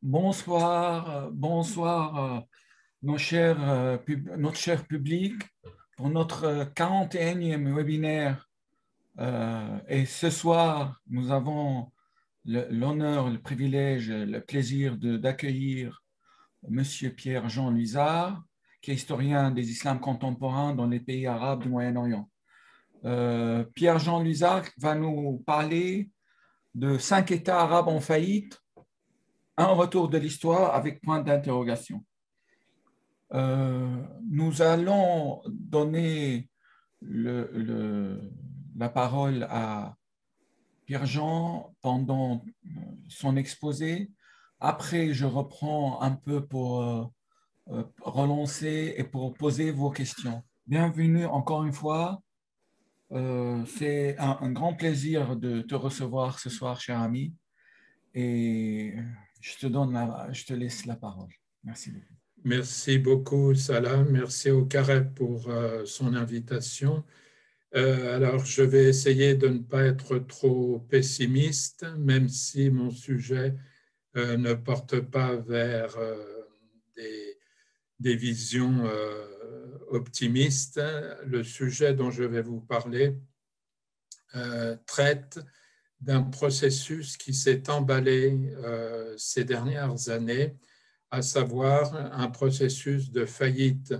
Bonsoir, notre cher public, pour notre 41e webinaire. Et ce soir, nous avons l'honneur, le privilège, le plaisir d'accueillir Monsieur Pierre-Jean Luizard, qui est historien des islams contemporains dans les pays arabes du Moyen-Orient. Pierre-Jean Luizard va nous parler de 5 États arabes en faillite, un retour de l'histoire avec point d'interrogation. Nous allons donner la parole à Pierre-Jean pendant son exposé. Après, je reprends un peu pour relancer et pour poser vos questions. Bienvenue encore une fois. C'est un grand plaisir de te recevoir ce soir, cher ami. Et je te laisse la parole. Merci beaucoup. Merci beaucoup, Salah. Merci au Carré pour son invitation. Alors, je vais essayer de ne pas être trop pessimiste, même si mon sujet ne porte pas vers des visions optimistes. Le sujet dont je vais vous parler traite d'un processus qui s'est emballé ces dernières années, à savoir un processus de faillite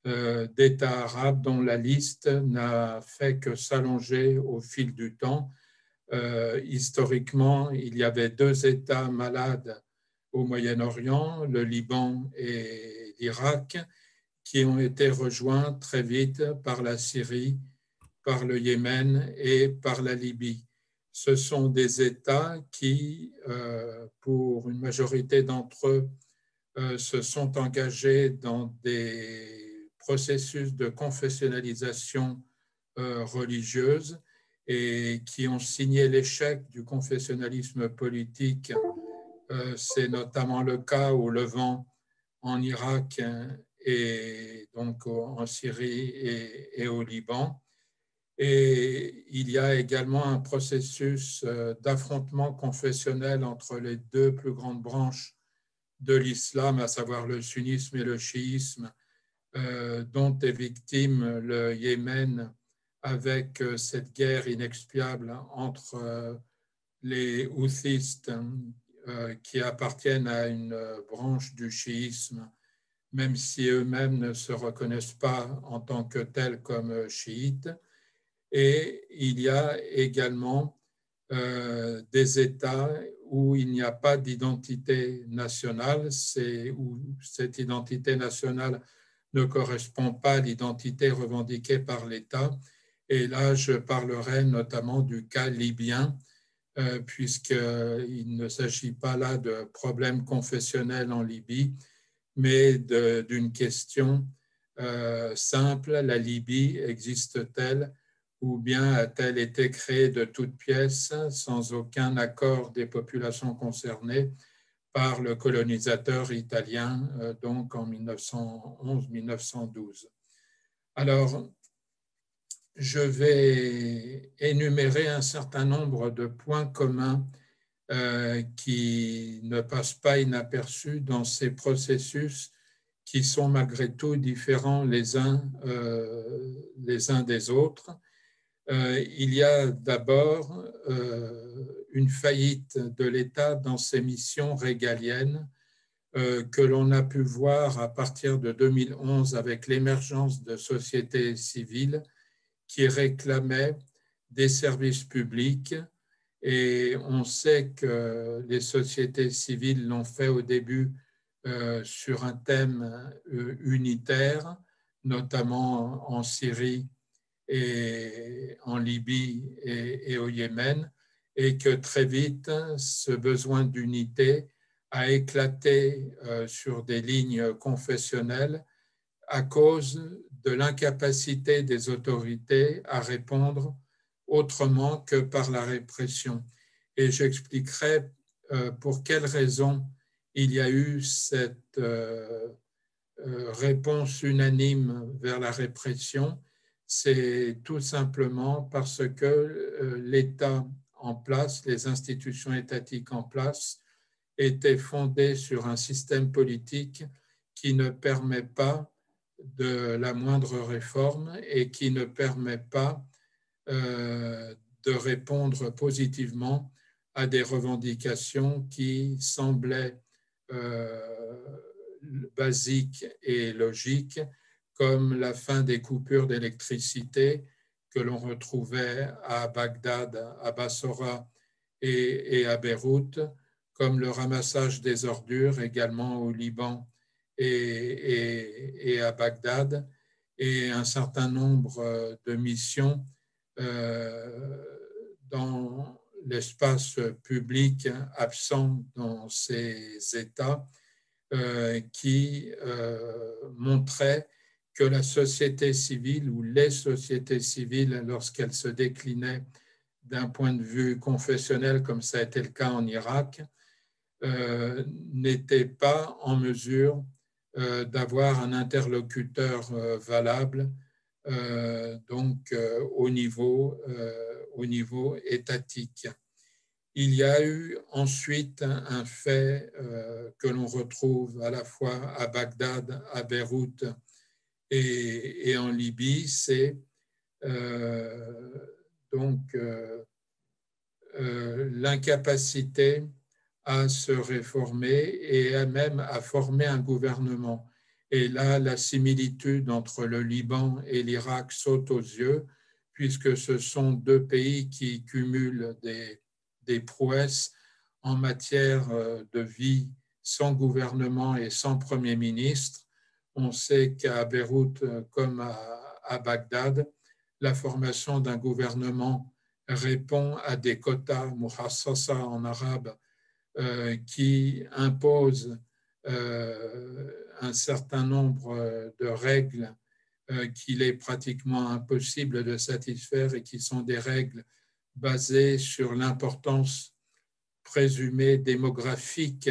d'États arabes dont la liste n'a fait que s'allonger au fil du temps. Historiquement, il y avait 2 États malades au Moyen-Orient, le Liban et l'Irak, qui ont été rejoints très vite par la Syrie, par le Yémen et par la Libye. Ce sont des États qui, pour une majorité d'entre eux, se sont engagés dans des processus de confessionnalisation religieuse et qui ont signé l'échec du confessionnalisme politique. C'est notamment le cas au Levant, en Irak et donc en Syrie et au Liban. Et il y a également un processus d'affrontement confessionnel entre les 2 plus grandes branches de l'islam, à savoir le sunnisme et le chiisme, dont est victime le Yémen avec cette guerre inexpiable entre les houthistes qui appartiennent à une branche du chiisme, même si eux-mêmes ne se reconnaissent pas en tant que tels comme chiites. Et il y a également des États où il n'y a pas d'identité nationale, où cette identité nationale ne correspond pas à l'identité revendiquée par l'État. Et là, je parlerai notamment du cas libyen, puisqu'il ne s'agit pas là de problèmes confessionnels en Libye, mais d'une question simple. La Libye existe-t-elle ou bien a-t-elle été créée de toutes pièces sans aucun accord des populations concernées par le colonisateur italien, donc en 1911-1912. Alors, je vais énumérer un certain nombre de points communs qui ne passent pas inaperçus dans ces processus qui sont malgré tout différents les uns des autres. Il y a d'abord une faillite de l'État dans ses missions régaliennes que l'on a pu voir à partir de 2011 avec l'émergence de sociétés civiles qui réclamaient des services publics. Et on sait que les sociétés civiles l'ont fait au début sur un thème unitaire, notamment en Syrie et en Libye et au Yémen, et que très vite, ce besoin d'unité a éclaté sur des lignes confessionnelles à cause de l'incapacité des autorités à répondre autrement que par la répression. Et j'expliquerai pour quelles raisons il y a eu cette réponse unanime vers la répression. C'est tout simplement parce que l'État en place, les institutions étatiques en place, était fondée sur un système politique qui ne permet pas de la moindre réforme et qui ne permet pas de répondre positivement à des revendications qui semblaient basiques et logiques, comme la fin des coupures d'électricité que l'on retrouvait à Bagdad, à Bassora et à Beyrouth, comme le ramassage des ordures également au Liban et à Bagdad, et un certain nombre de missions dans l'espace public absent dans ces États qui montraient que la société civile ou les sociétés civiles, lorsqu'elles se déclinaient d'un point de vue confessionnel, comme ça a été le cas en Irak, n'étaient pas en mesure d'avoir un interlocuteur valable au niveau étatique. Il y a eu ensuite un fait que l'on retrouve à la fois à Bagdad, à Beyrouth et en Libye, c'est l'incapacité à se réformer et même à former un gouvernement. Et là, la similitude entre le Liban et l'Irak saute aux yeux, puisque ce sont deux pays qui cumulent des prouesses en matière de vie sans gouvernement et sans Premier ministre. On sait qu'à Beyrouth, comme à Bagdad, la formation d'un gouvernement répond à des quotas, muhassasa en arabe, qui imposent un certain nombre de règles qu'il est pratiquement impossible de satisfaire et qui sont des règles basées sur l'importance présumée démographique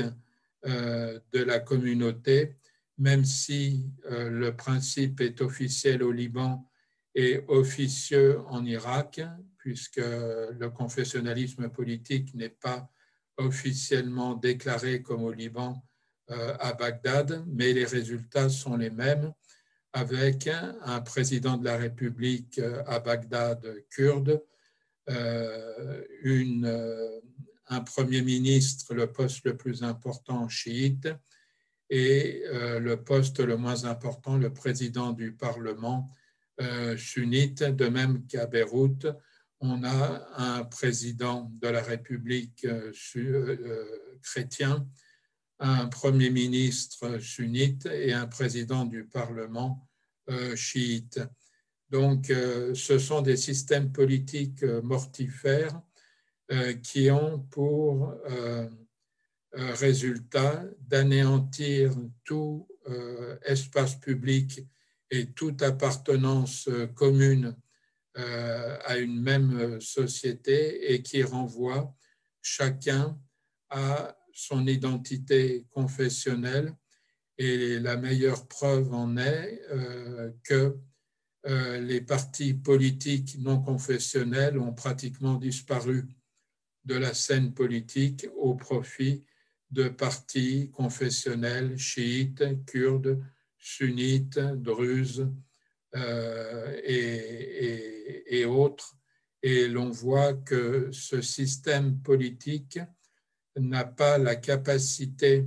de la communauté, même si le principe est officiel au Liban et officieux en Irak, puisque le confessionnalisme politique n'est pas officiellement déclaré comme au Liban à Bagdad, mais les résultats sont les mêmes, avec un président de la République à Bagdad kurde, un premier ministre, le poste le plus important chiite, et le poste le moins important, le président du Parlement sunnite, de même qu'à Beyrouth, on a un président de la République chrétien, un premier ministre sunnite et un président du Parlement chiite. Donc, ce sont des systèmes politiques mortifères qui ont pour résultat d'anéantir tout espace public et toute appartenance commune à une même société et qui renvoie chacun à son identité confessionnelle. Et la meilleure preuve en est que les partis politiques non confessionnels ont pratiquement disparu de la scène politique au profit de partis confessionnels chiites, kurdes, sunnites, druzes et autres. Et l'on voit que ce système politique n'a pas la capacité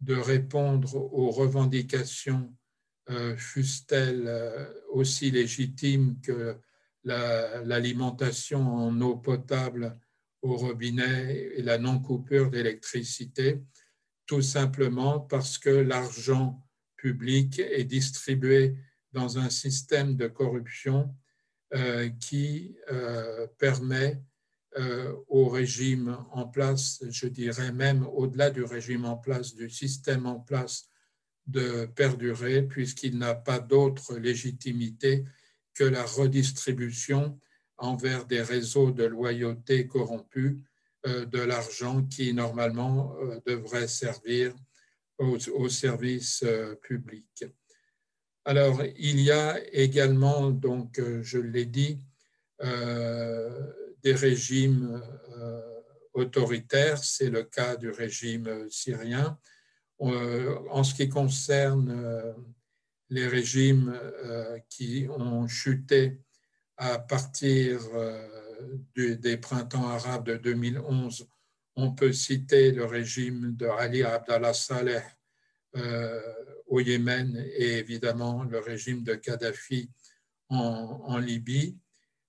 de répondre aux revendications, fussent-elles aussi légitimes que l'alimentation en eau potable au robinet et la non-coupure d'électricité, tout simplement parce que l'argent public est distribué dans un système de corruption qui permet au régime en place, je dirais même au-delà du régime en place, du système en place, de perdurer, puisqu'il n'a pas d'autre légitimité que la redistribution envers des réseaux de loyauté corrompus de l'argent qui normalement devrait servir aux services publics. Alors, il y a également, donc je l'ai dit, des régimes autoritaire, c'est le cas du régime syrien. En ce qui concerne les régimes qui ont chuté à partir des printemps arabes de 2011, on peut citer le régime de Ali Abdallah Saleh au Yémen et évidemment le régime de Kadhafi en Libye.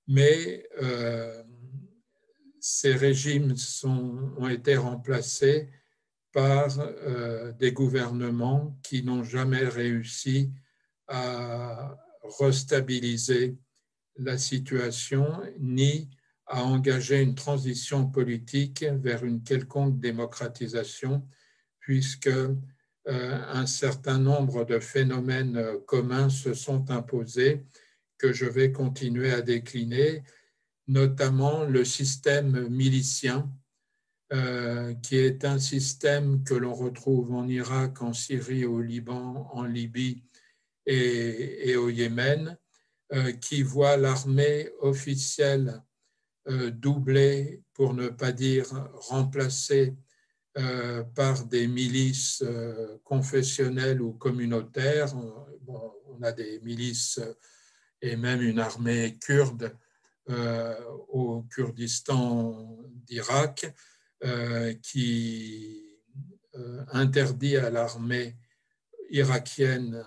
Mais ces régimes ont été remplacés par des gouvernements qui n'ont jamais réussi à restabiliser la situation ni à engager une transition politique vers une quelconque démocratisation, puisque un certain nombre de phénomènes communs se sont imposés que je vais continuer à décliner, notamment le système milicien, qui est un système que l'on retrouve en Irak, en Syrie, au Liban, en Libye et au Yémen, qui voit l'armée officielle doublée, pour ne pas dire remplacée, par des milices confessionnelles ou communautaires. Bon, on a des milices et même une armée kurde au Kurdistan d'Irak qui interdit à l'armée irakienne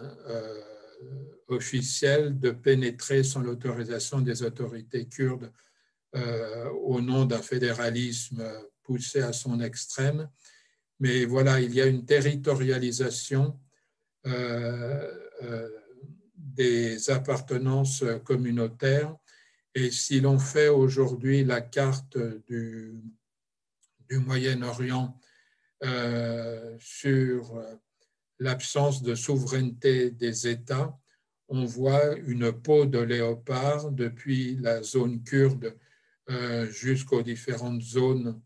officielle de pénétrer sans l'autorisation des autorités kurdes au nom d'un fédéralisme poussé à son extrême. Mais voilà, il y a une territorialisation des appartenances communautaires. Et si l'on fait aujourd'hui la carte du Moyen-Orient sur l'absence de souveraineté des États, on voit une peau de léopard depuis la zone kurde jusqu'aux différentes zones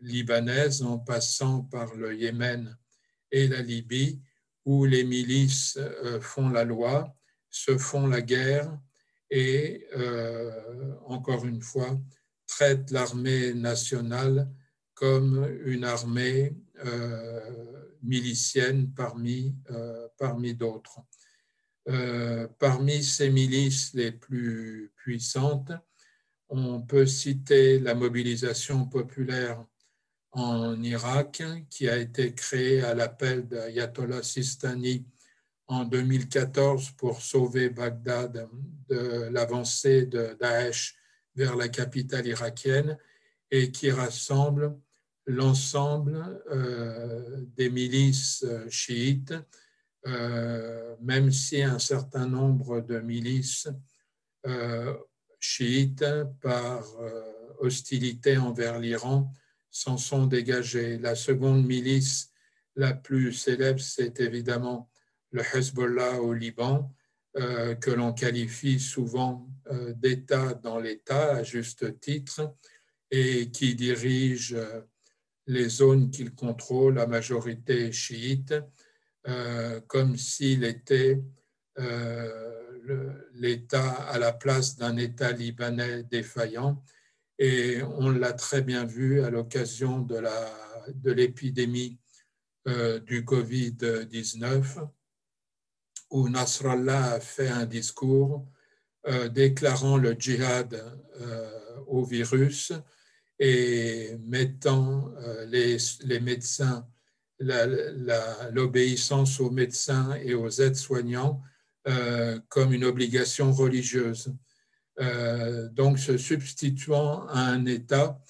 libanaises, en passant par le Yémen et la Libye, où les milices font la loi, se font la guerre et, encore une fois, traitent l'armée nationale comme une armée milicienne parmi d'autres. Parmi ces milices les plus puissantes, on peut citer la mobilisation populaire en Irak, qui a été créée à l'appel d'Ayatollah Sistani en 2014 pour sauver Bagdad de l'avancée de Daesh vers la capitale irakienne, et qui rassemble l'ensemble des milices chiites, même si un certain nombre de milices chiites, par hostilité envers l'Iran, s'en sont dégagées. La seconde milice la plus célèbre, c'est évidemment le Hezbollah au Liban, que l'on qualifie souvent d'État dans l'État, à juste titre, et qui dirige les zones qu'il contrôle, la majorité chiite, comme s'il était l'État à la place d'un État libanais défaillant. Et on l'a très bien vu à l'occasion de l'épidémie du Covid-19, où Nasrallah a fait un discours déclarant le djihad au virus et mettant les médecins, l'obéissance aux médecins et aux aides-soignants comme une obligation religieuse. Donc se substituant à un État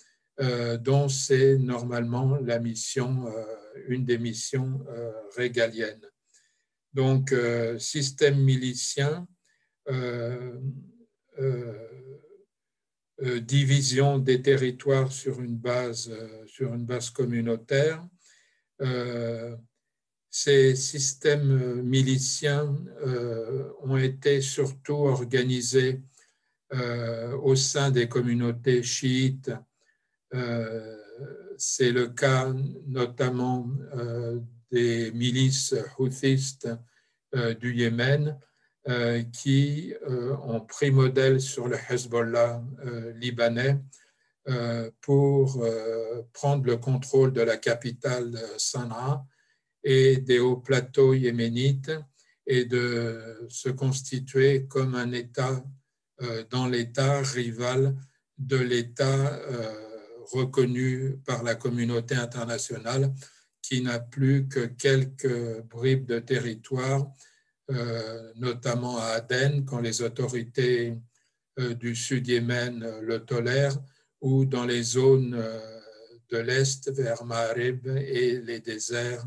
dont c'est normalement la mission, une des missions régaliennes. Donc, système milicien, division des territoires sur une base communautaire. Ces systèmes miliciens ont été surtout organisés au sein des communautés chiites. C'est le cas notamment des milices houthistes du Yémen, qui ont pris modèle sur le Hezbollah libanais, pour prendre le contrôle de la capitale Sanaa et des hauts plateaux yéménites et de se constituer comme un État dans l'État rival de l'État reconnu par la communauté internationale qui n'a plus que quelques bribes de territoire, notamment à Aden, quand les autorités du sud Yémen le tolèrent, ou dans les zones de l'Est vers Ma'arib et les déserts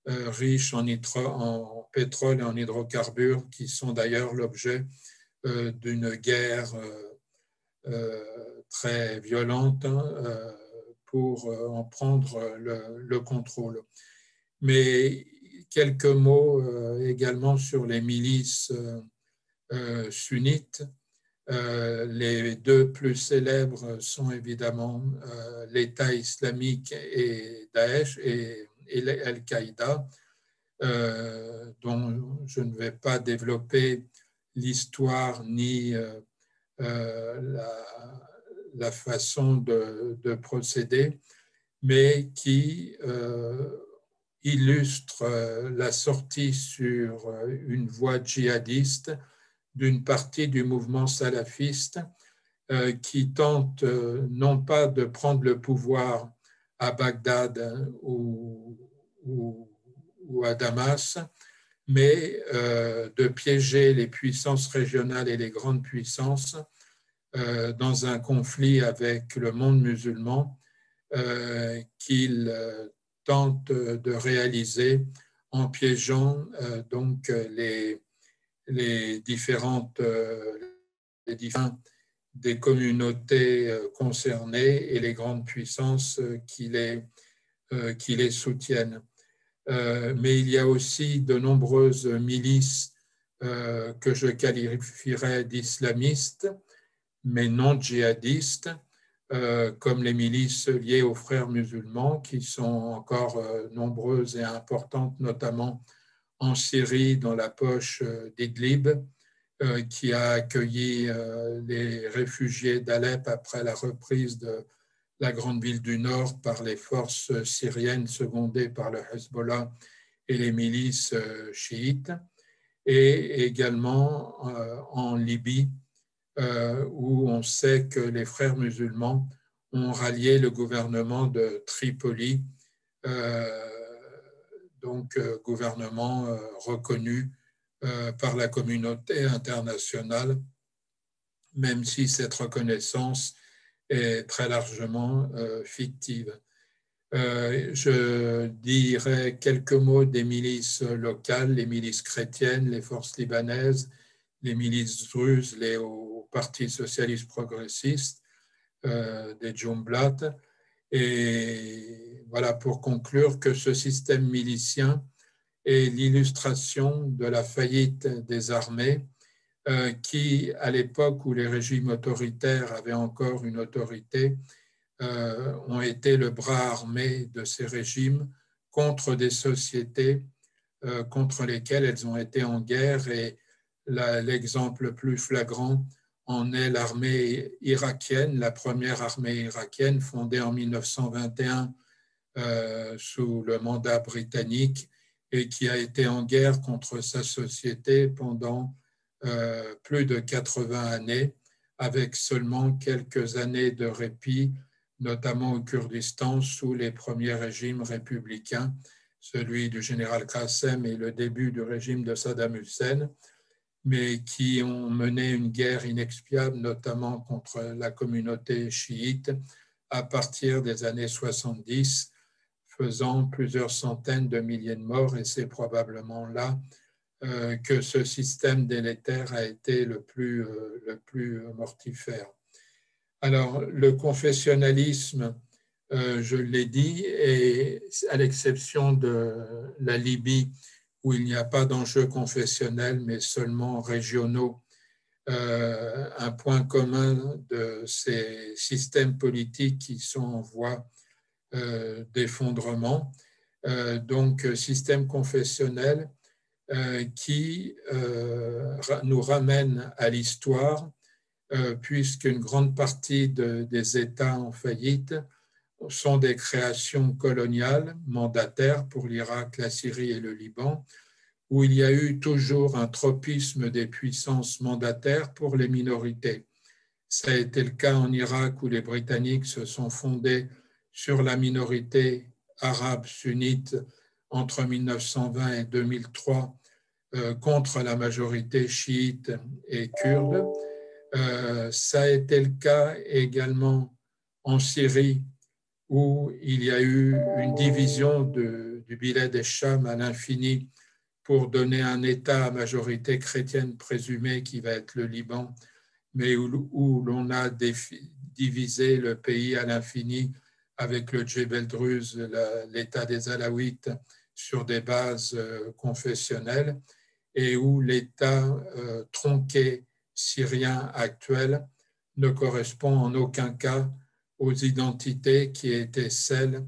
riches en pétrole et en hydrocarbures, qui sont d'ailleurs l'objet d'une guerre très violente pour en prendre le contrôle. Mais quelques mots également sur les milices sunnites. Les deux plus célèbres sont évidemment l'État islamique et Daesh et Al-Qaïda, dont je ne vais pas développer l'histoire ni la façon de procéder, mais qui illustre la sortie sur une voie djihadiste d'une partie du mouvement salafiste qui tente non pas de prendre le pouvoir à Bagdad ou à Damas, mais de piéger les puissances régionales et les grandes puissances dans un conflit avec le monde musulman qu'il tente de réaliser en piégeant donc les différentes des communautés concernées et les grandes puissances qui les soutiennent. Mais il y a aussi de nombreuses milices que je qualifierais d'islamistes, mais non djihadistes, comme les milices liées aux frères musulmans, qui sont encore nombreuses et importantes, notamment en Syrie, dans la poche d'Idlib, qui a accueilli les réfugiés d'Alep après la reprise de la grande ville du Nord par les forces syriennes secondées par le Hezbollah et les milices chiites, et également en Libye, où on sait que les frères musulmans ont rallié le gouvernement de Tripoli, donc gouvernement reconnu par la communauté internationale, même si cette reconnaissance est très largement fictive. Je dirais quelques mots des milices locales, les milices chrétiennes, les forces libanaises, les milices druzes, les au Parti socialiste progressiste, des Jumblat. Et voilà, pour conclure, que ce système milicien est l'illustration de la faillite des armées qui, à l'époque où les régimes autoritaires avaient encore une autorité, ont été le bras armé de ces régimes contre des sociétés contre lesquelles elles ont été en guerre. Et l'exemple le plus flagrant en est l'armée irakienne, la première armée irakienne fondée en 1921 sous le mandat britannique et qui a été en guerre contre sa société pendant plus de 80 années, avec seulement quelques années de répit, notamment au Kurdistan, sous les premiers régimes républicains, celui du général Qassem et le début du régime de Saddam Hussein, mais qui ont mené une guerre inexpiable, notamment contre la communauté chiite, à partir des années 70, faisant plusieurs centaines de milliers de morts, et c'est probablement là que ce système délétère a été le plus mortifère. Alors, le confessionnalisme, je l'ai dit, et à l'exception de la Libye, où il n'y a pas d'enjeux confessionnels, mais seulement régionaux, un point commun de ces systèmes politiques qui sont en voie d'effondrement. Donc, système confessionnel qui nous ramène à l'histoire puisqu'une grande partie des États en faillite sont des créations coloniales mandataires pour l'Irak, la Syrie et le Liban, où il y a eu toujours un tropisme des puissances mandataires pour les minorités. Ça a été le cas en Irak où les Britanniques se sont fondés sur la minorité arabe sunnite entre 1920 et 2003 contre la majorité chiite et kurde. Ça a été le cas également en Syrie où il y a eu une division du Bilad el-Cham à l'infini pour donner un État à majorité chrétienne présumée qui va être le Liban, mais où l'on a divisé le pays à l'infini avec le Djebel Druze, l'État des Alaouites, sur des bases confessionnelles, et où l'État tronqué syrien actuel ne correspond en aucun cas aux identités qui étaient celles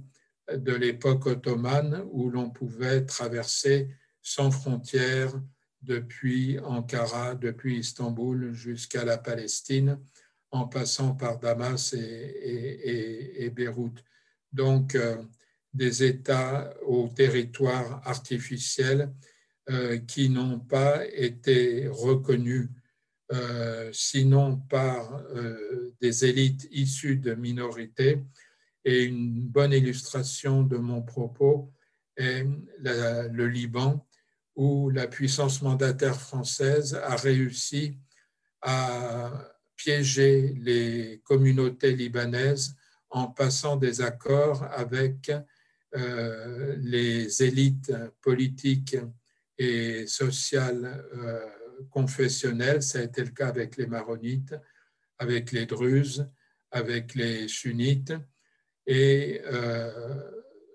de l'époque ottomane, où l'on pouvait traverser sans frontières depuis Ankara, depuis Istanbul jusqu'à la Palestine, en passant par Damas et Beyrouth. Donc, des États au territoire artificiel qui n'ont pas été reconnus, sinon par des élites issues de minorités. Et une bonne illustration de mon propos est le Liban, où la puissance mandataire française a réussi à piéger les communautés libanaises en passant des accords avec les élites politiques et sociales confessionnelles. Ça a été le cas avec les maronites, avec les druzes, avec les sunnites. Et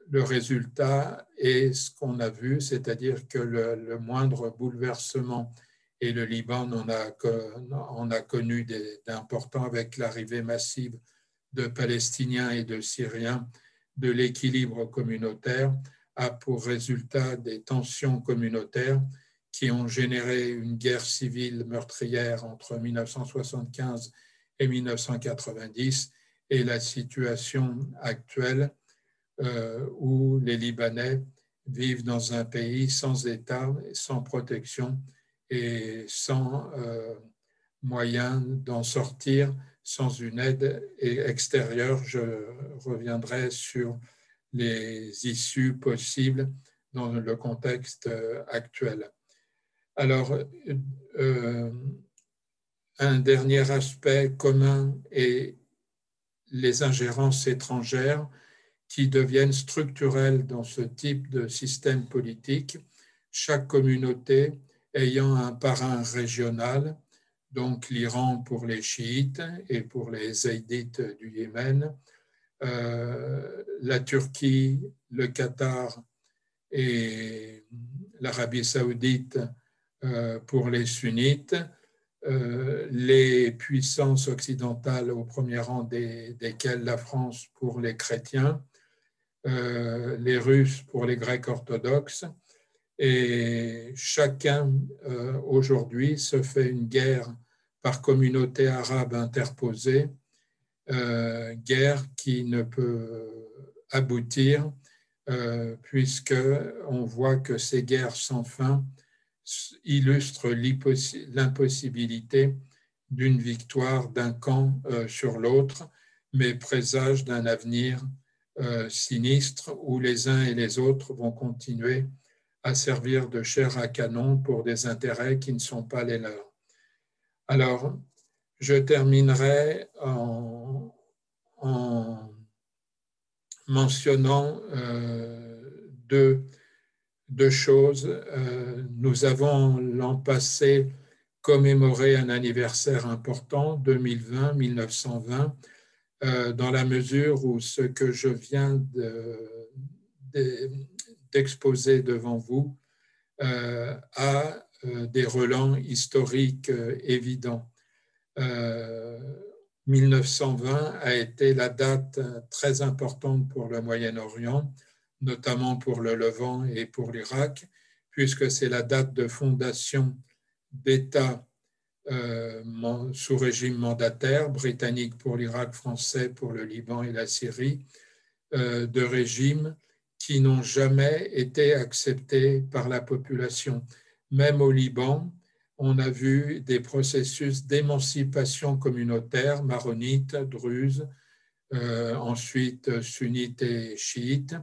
le résultat est ce qu'on a vu, c'est-à-dire que le moindre bouleversement, et le Liban en a connu d'importants avec l'arrivée massive de Palestiniens et de Syriens, de l'équilibre communautaire, a pour résultat des tensions communautaires qui ont généré une guerre civile meurtrière entre 1975 et 1990, et la situation actuelle où les Libanais vivent dans un pays sans État, sans protection et sans moyen d'en sortir, sans une aide extérieure. Je reviendrai sur les issues possibles dans le contexte actuel. Alors, un dernier aspect commun est les ingérences étrangères qui deviennent structurelles dans ce type de système politique, chaque communauté ayant un parrain régional, donc l'Iran pour les chiites et pour les zaïdites du Yémen, la Turquie, le Qatar et l'Arabie saoudite pour les sunnites, les puissances occidentales au premier rang desquelles la France pour les chrétiens, les Russes pour les Grecs orthodoxes, et chacun aujourd'hui se fait une guerre par communauté arabe interposée, guerre qui ne peut aboutir puisqu'on voit que ces guerres sans fin illustrent l'impossibilité d'une victoire d'un camp sur l'autre, mais présagent d'un avenir sinistre où les uns et les autres vont continuer à servir de chair à canon pour des intérêts qui ne sont pas les leurs. Alors, je terminerai en mentionnant deux choses. Nous avons l'an passé commémoré un anniversaire important, 2020, dans la mesure où ce que je viens d'exposer devant vous a des relents historiques évidents. 1920 a été la date très importante pour le Moyen-Orient, notamment pour le Levant et pour l'Irak, puisque c'est la date de fondation d'États sous régime mandataire, britannique pour l'Irak, français pour le Liban et la Syrie, de régimes qui n'ont jamais été acceptés par la population. Même au Liban, on a vu des processus d'émancipation communautaire, maronite, druze, ensuite sunnites et chiites,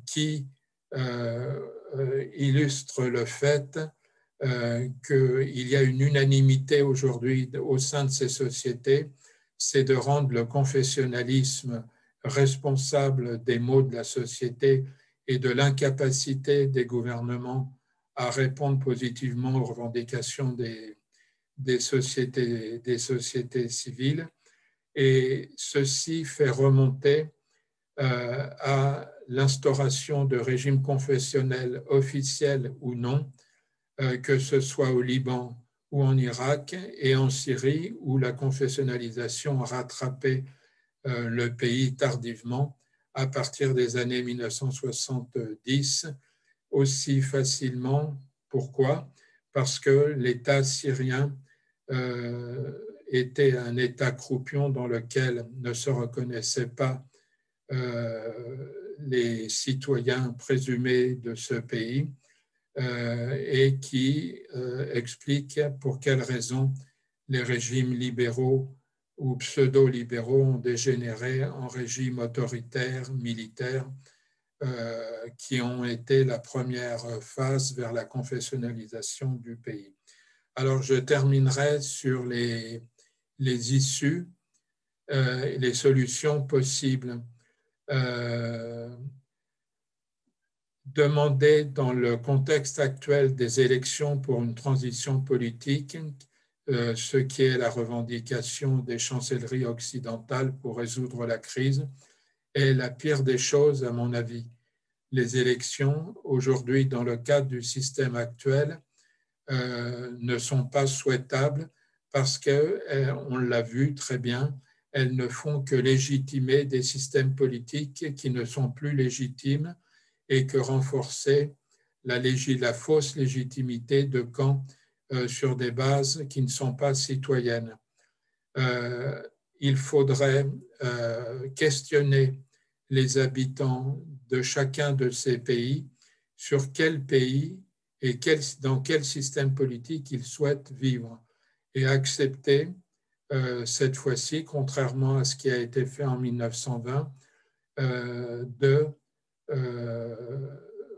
qui illustrent le fait qu'il y a une unanimité aujourd'hui au sein de ces sociétés, c'est de rendre le confessionnalisme responsable des maux de la société et de l'incapacité des gouvernements à répondre positivement aux revendications des sociétés civiles. Et ceci fait remonter à l'instauration de régimes confessionnels officiels ou non, que ce soit au Liban ou en Irak et en Syrie, où la confessionnalisation a rattrapé le pays tardivement à partir des années 1970, aussi facilement. Pourquoi? Parce que l'État syrien était un État croupion dans lequel ne se reconnaissaient pas les citoyens présumés de ce pays, et qui explique pour quelles raisons les régimes libéraux ou pseudo-libéraux ont dégénéré en régimes autoritaires, militaires, qui ont été la première phase vers la confessionnalisation du pays. Alors, je terminerai sur les issues, les solutions possibles. Demander dans le contexte actuel des élections pour une transition politique, ce qui est la revendication des chancelleries occidentales pour résoudre la crise, est la pire des choses à mon avis. Les élections, aujourd'hui, dans le cadre du système actuel, ne sont pas souhaitables parce qu'on l'a vu très bien, elles ne font que légitimer des systèmes politiques qui ne sont plus légitimes et que renforcer la fausse légitimité de camps sur des bases qui ne sont pas citoyennes. Il faudrait questionner les habitants de chacun de ces pays sur quel pays et dans quel système politique ils souhaitent vivre et accepter cette fois-ci, contrairement à ce qui a été fait en 1920, de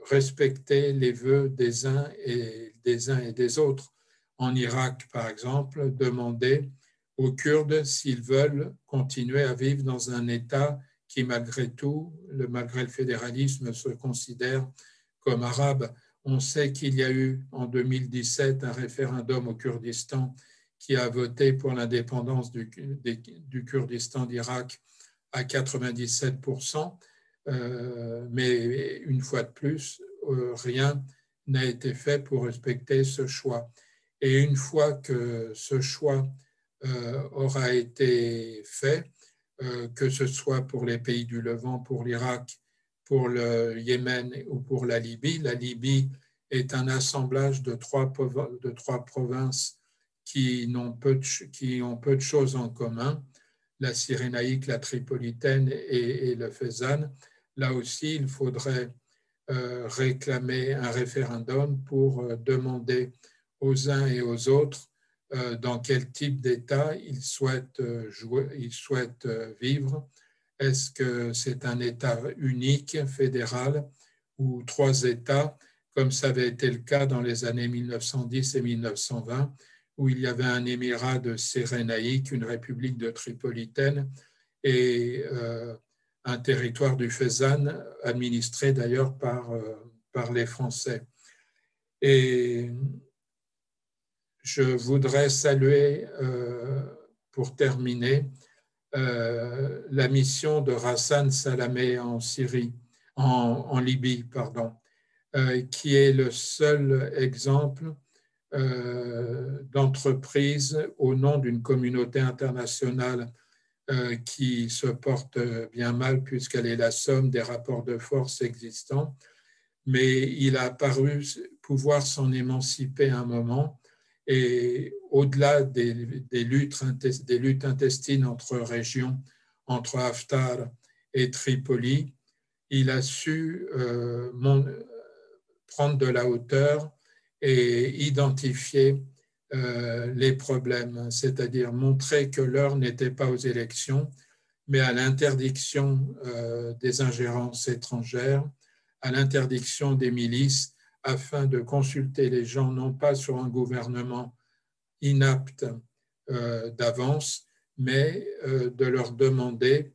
respecter les vœux des uns et des autres. En Irak, par exemple, demander aux Kurdes s'ils veulent continuer à vivre dans un État qui, malgré tout, malgré le fédéralisme, se considère comme arabe. On sait qu'il y a eu en 2017 un référendum au Kurdistan qui a voté pour l'indépendance du Kurdistan d'Irak à 97%, mais une fois de plus, rien n'a été fait pour respecter ce choix. Et une fois que ce choix aura été fait, que ce soit pour les pays du Levant, pour l'Irak, pour le Yémen ou pour la Libye est un assemblage de trois provinces qui ont peu de choses en commun, la Cyrénaïque, la Tripolitaine et le Fezzan. Là aussi, il faudrait réclamer un référendum pour demander aux uns et aux autres dans quel type d'État ils souhaitent vivre. Est-ce que c'est un État unique, fédéral, ou trois États, comme ça avait été le cas dans les années 1910 et 1920, où il y avait un émirat de Cyrénaïque, une république de Tripolitaine et un territoire du Fezzan, administré d'ailleurs par les Français. Et je voudrais saluer, pour terminer, la mission de Hassan Salamé en Libye, qui est le seul exemple d'entreprise au nom d'une communauté internationale qui se porte bien mal puisqu'elle est la somme des rapports de force existants, mais il a paru pouvoir s'en émanciper un moment Et au-delà des luttes intestines entre régions, entre Haftar et Tripoli, il a su prendre de la hauteur et identifier les problèmes, c'est-à-dire montrer que l'heure n'était pas aux élections, mais à l'interdiction des ingérences étrangères, à l'interdiction des milices, afin de consulter les gens non pas sur un gouvernement inapte d'avance, mais de leur demander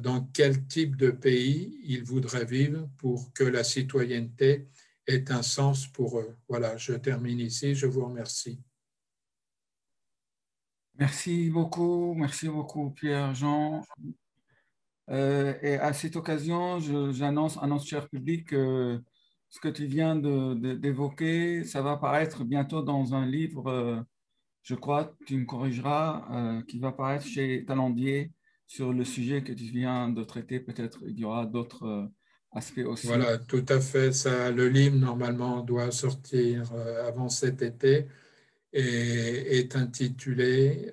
dans quel type de pays ils voudraient vivre pour que la citoyenneté ait un sens pour eux. Voilà, je termine ici, je vous remercie. Merci beaucoup, Pierre-Jean. Et à cette occasion, annonce, cher public, que ce que tu viens d'évoquer, ça va apparaître bientôt dans un livre, je crois, tu me corrigeras, qui va apparaître chez Talendier sur le sujet que tu viens de traiter. Peut-être il y aura d'autres aspects aussi. Voilà, tout à fait. Ça, le livre, normalement, doit sortir avant cet été et est intitulé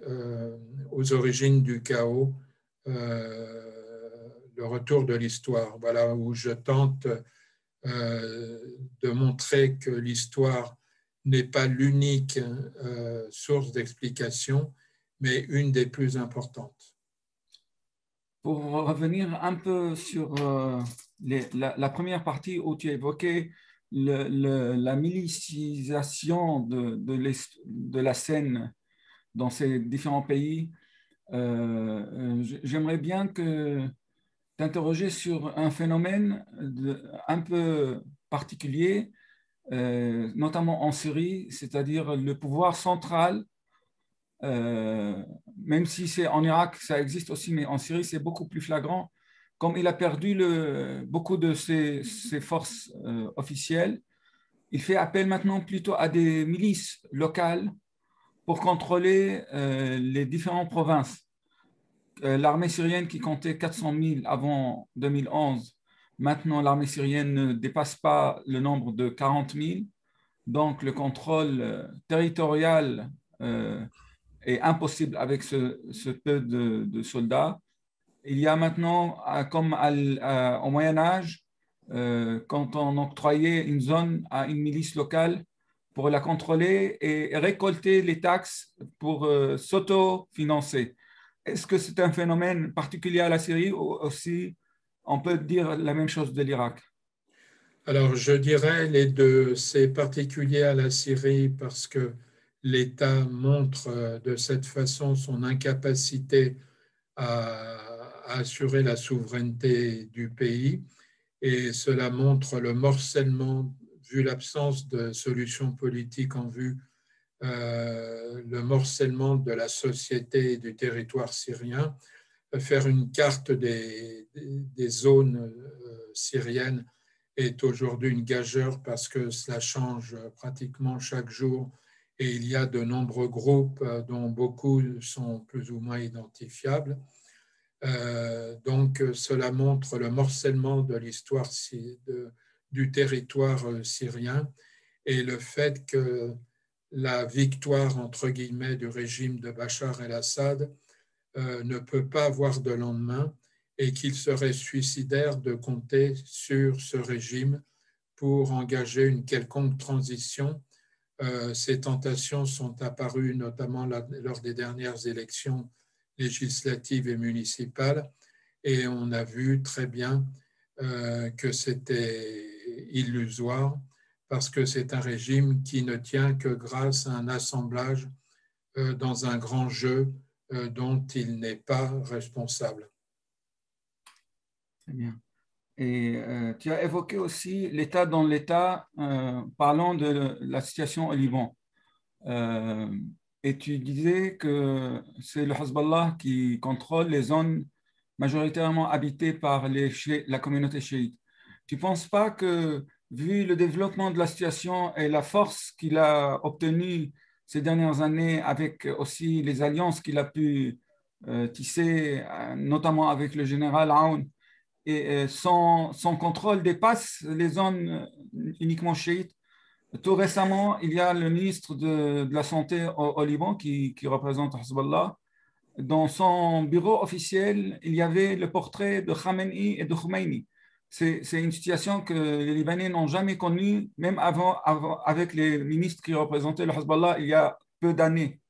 Aux origines du chaos, le retour de l'histoire. Voilà, où je tente de montrer que l'histoire n'est pas l'unique source d'explication, mais une des plus importantes. Pour revenir un peu sur la première partie où tu évoquais la milicisation de la scène dans ces différents pays, j'aimerais bien que t'interroger sur un phénomène un peu particulier, notamment en Syrie, c'est-à-dire le pouvoir central, même si c'est en Irak, ça existe aussi, mais en Syrie, c'est beaucoup plus flagrant. Comme il a perdu beaucoup de ses forces officielles, il fait appel maintenant plutôt à des milices locales pour contrôler les différentes provinces. L'armée syrienne qui comptait 400 000 avant 2011, maintenant l'armée syrienne ne dépasse pas le nombre de 40 000. Donc le contrôle territorial est impossible avec ce peu de soldats. Il y a maintenant, comme au Moyen Âge, quand on octroyait une zone à une milice locale pour la contrôler et récolter les taxes pour s'auto-financer. Est-ce que c'est un phénomène particulier à la Syrie ou aussi on peut dire la même chose de l'Irak? Alors, je dirais les deux. C'est particulier à la Syrie parce que l'État montre de cette façon son incapacité à assurer la souveraineté du pays et cela montre le morcellement, vu l'absence de solution politique en vue, le morcellement de la société et du territoire syrien. Faire une carte des zones syriennes est aujourd'hui une gageure parce que cela change pratiquement chaque jour et il y a de nombreux groupes dont beaucoup sont plus ou moins identifiables. Donc cela montre le morcellement de l'histoire du territoire syrien et le fait que la victoire entre guillemets du régime de Bachar el-Assad ne peut pas avoir de lendemain et qu'il serait suicidaire de compter sur ce régime pour engager une quelconque transition. Ces tentations sont apparues notamment lors des dernières élections législatives et municipales et on a vu très bien que c'était illusoire parce que c'est un régime qui ne tient que grâce à un assemblage dans un grand jeu dont il n'est pas responsable. Très bien. Et tu as évoqué aussi l'État dans l'État, parlant de la situation au Liban. Euh, et tu disais que c'est le Hezbollah qui contrôle les zones majoritairement habitées par la communauté chiite. Tu ne penses pas que, vu le développement de la situation et la force qu'il a obtenue ces dernières années, avec aussi les alliances qu'il a pu tisser, notamment avec le général Aoun, et son contrôle dépasse les zones uniquement chiites, Tout récemment, il y a le ministre de la Santé au Liban qui représente Hezbollah. Dans son bureau officiel, il y avait le portrait de Khamenei et de Khomeini. C'est une situation que les Libanais n'ont jamais connue, même avec les ministres qui représentaient le Hezbollah il y a peu d'années.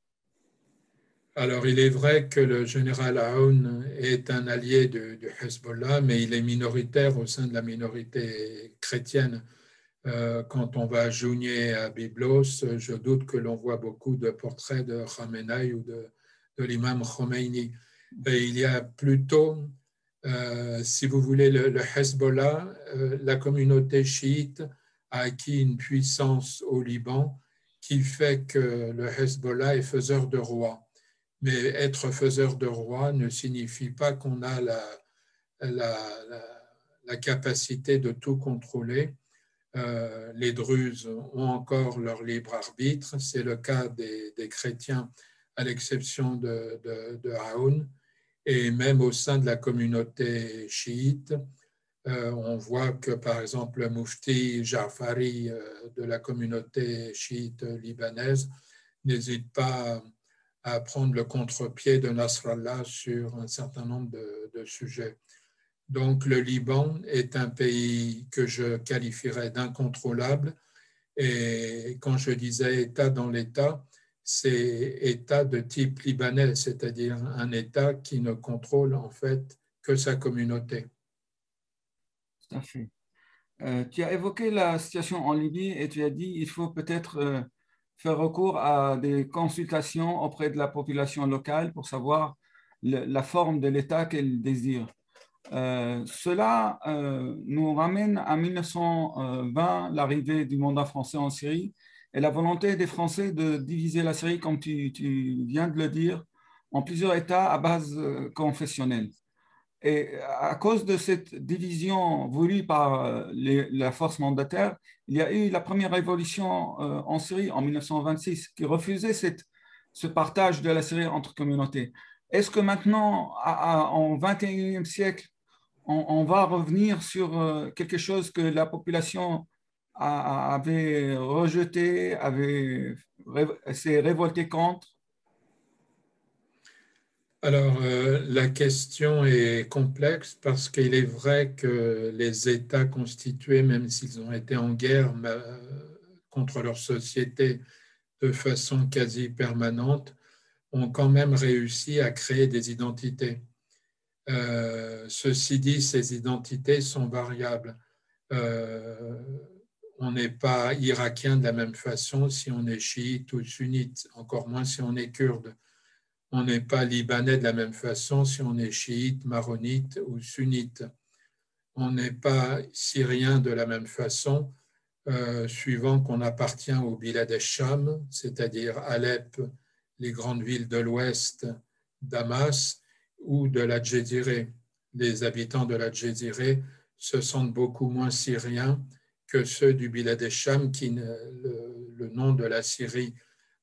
Alors, il est vrai que le général Aoun est un allié du Hezbollah, mais il est minoritaire au sein de la minorité chrétienne. Quand on va à Jounieh, à Byblos, je doute que l'on voit beaucoup de portraits de Khamenei ou de l'imam Khomeini. Et il y a plutôt, si vous voulez, le Hezbollah, la communauté chiite a acquis une puissance au Liban qui fait que le Hezbollah est faiseur de rois. Mais être faiseur de rois ne signifie pas qu'on a la, la capacité de tout contrôler. Les Druzes ont encore leur libre arbitre. C'est le cas des chrétiens, à l'exception de Aoun. Et même au sein de la communauté chiite, on voit que, par exemple, le Mufti Ja'fari de la communauté chiite libanaise n'hésite pas à prendre le contre-pied de Nasrallah sur un certain nombre de sujets. Donc, le Liban est un pays que je qualifierais d'incontrôlable. Et quand je disais État dans l'État, c'est État de type libanais, c'est-à-dire un État qui ne contrôle en fait que sa communauté. Tout à fait. Tu as évoqué la situation en Libye et tu as dit qu'il faut peut-être faire recours à des consultations auprès de la population locale pour savoir la forme de l'État qu'elle désire. Cela nous ramène à 1920, l'arrivée du mandat français en Syrie et la volonté des Français de diviser la Syrie, comme tu viens de le dire, en plusieurs États à base confessionnelle. Et à cause de cette division voulue par la force mandataire, il y a eu la première révolution en Syrie en 1926 qui refusait ce partage de la Syrie entre communautés. Est-ce que maintenant, en 21e siècle, on va revenir sur quelque chose que la population avait rejeté, s'est révolté contre? Alors, la question est complexe parce qu'il est vrai que les États constitués, même s'ils ont été en guerre contre leur société de façon quasi permanente, ont quand même réussi à créer des identités. Ceci dit, ces identités sont variables. Euh, on n'est pas irakien de la même façon si on est chiite ou sunnite, encore moins si on est kurde. On n'est pas libanais de la même façon si on est chiite, maronite ou sunnite. On n'est pas syrien de la même façon suivant qu'on appartient au Bilad el-Sham, c'est-à-dire Alep, les grandes villes de l'Ouest, Damas, ou de la Djéziré. Les habitants de la Djéziré se sentent beaucoup moins syriens que ceux du Bilad el-Sham, le nom de la Syrie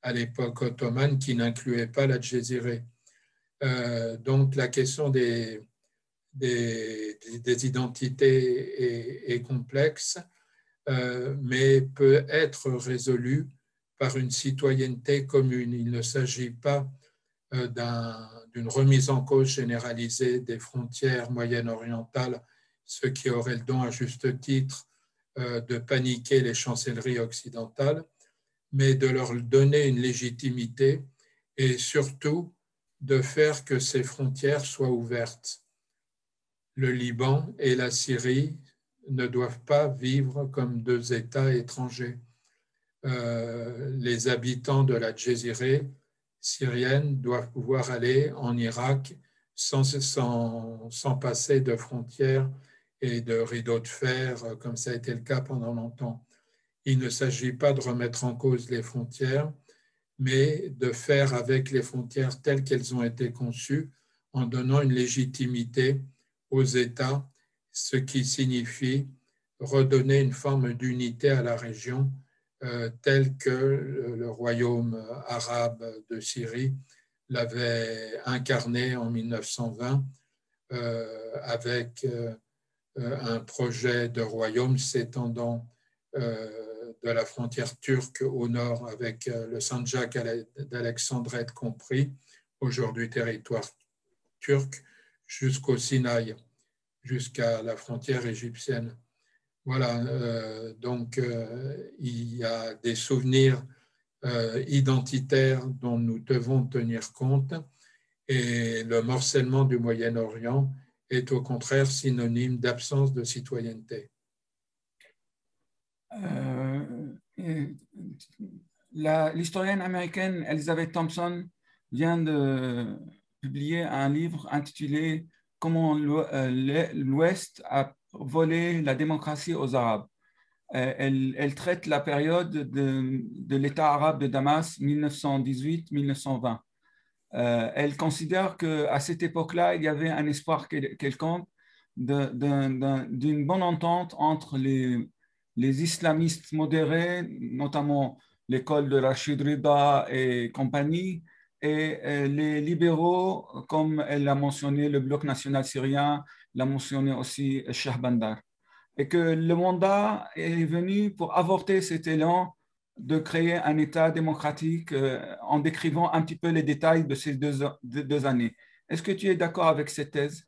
à l'époque ottomane, qui n'incluait pas la Djéziré. Donc la question des identités est complexe, mais peut être résolue par une citoyenneté commune. Il ne s'agit pas d'une remise en cause généralisée des frontières moyen-orientales, ce qui aurait le don à juste titre de paniquer les chancelleries occidentales, mais de leur donner une légitimité et surtout de faire que ces frontières soient ouvertes. Le Liban et la Syrie ne doivent pas vivre comme deux États étrangers. Les habitants de la Djéziré syrienne doivent pouvoir aller en Irak sans passer de frontières et de rideaux de fer, comme ça a été le cas pendant longtemps. Il ne s'agit pas de remettre en cause les frontières, mais de faire avec les frontières telles qu'elles ont été conçues en donnant une légitimité aux États, ce qui signifie redonner une forme d'unité à la région telle que le royaume arabe de Syrie l'avait incarné en 1920 avec un projet de royaume s'étendant de la frontière turque au nord avec le Sancak d'Alexandrette compris, aujourd'hui territoire turc, jusqu'au Sinaï, jusqu'à la frontière égyptienne. Voilà, donc il y a des souvenirs identitaires dont nous devons tenir compte, et le morcellement du Moyen-Orient est au contraire synonyme d'absence de citoyenneté. L'historienne américaine Elizabeth Thompson vient de publier un livre intitulé Comment l'Ouest a volé la démocratie aux Arabes. Elle traite la période de l'État arabe de Damas 1918-1920. Elle considère qu'à cette époque-là, il y avait un espoir quelconque d'une bonne entente entre les islamistes modérés, notamment l'école de Rachid Rida et compagnie, et les libéraux, comme elle l'a mentionné, le bloc national syrien, l'a mentionné aussi Cheikh Bandar. Et que le mandat est venu pour avorter cet élan de créer un État démocratique en décrivant un petit peu les détails de ces deux années. Est-ce que tu es d'accord avec cette thèse?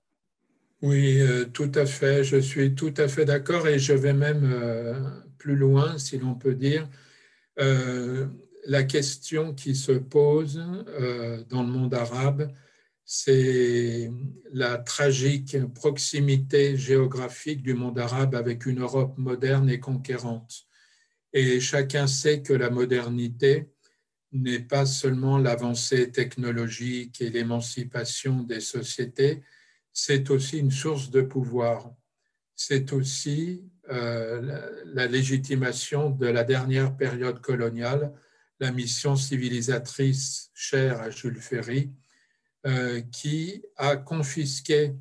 Oui, tout à fait. Je suis tout à fait d'accord et je vais même plus loin, si l'on peut dire. Euh, la question qui se pose dans le monde arabe, c'est la tragique proximité géographique du monde arabe avec une Europe moderne et conquérante. Et chacun sait que la modernité n'est pas seulement l'avancée technologique et l'émancipation des sociétés, c'est aussi une source de pouvoir. C'est aussi la légitimation de la dernière période coloniale, la mission civilisatrice chère à Jules Ferry, qui a confisqué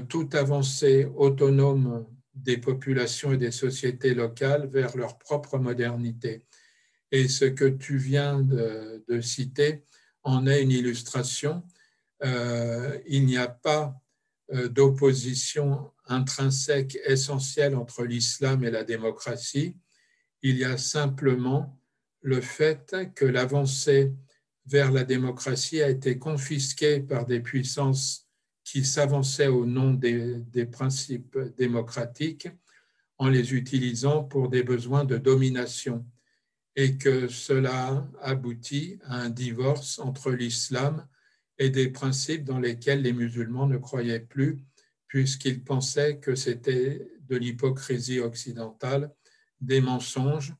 toute avancée autonome des populations et des sociétés locales vers leur propre modernité. Et ce que tu viens de citer en est une illustration. Il n'y a pas d'opposition intrinsèque essentielle entre l'islam et la démocratie. Il y a simplement le fait que l'avancée vers la démocratie a été confisquée par des puissances qui s'avançaient au nom des principes démocratiques en les utilisant pour des besoins de domination, et que cela aboutit à un divorce entre l'islam et des principes dans lesquels les musulmans ne croyaient plus, puisqu'ils pensaient que c'était de l'hypocrisie occidentale, des mensonges,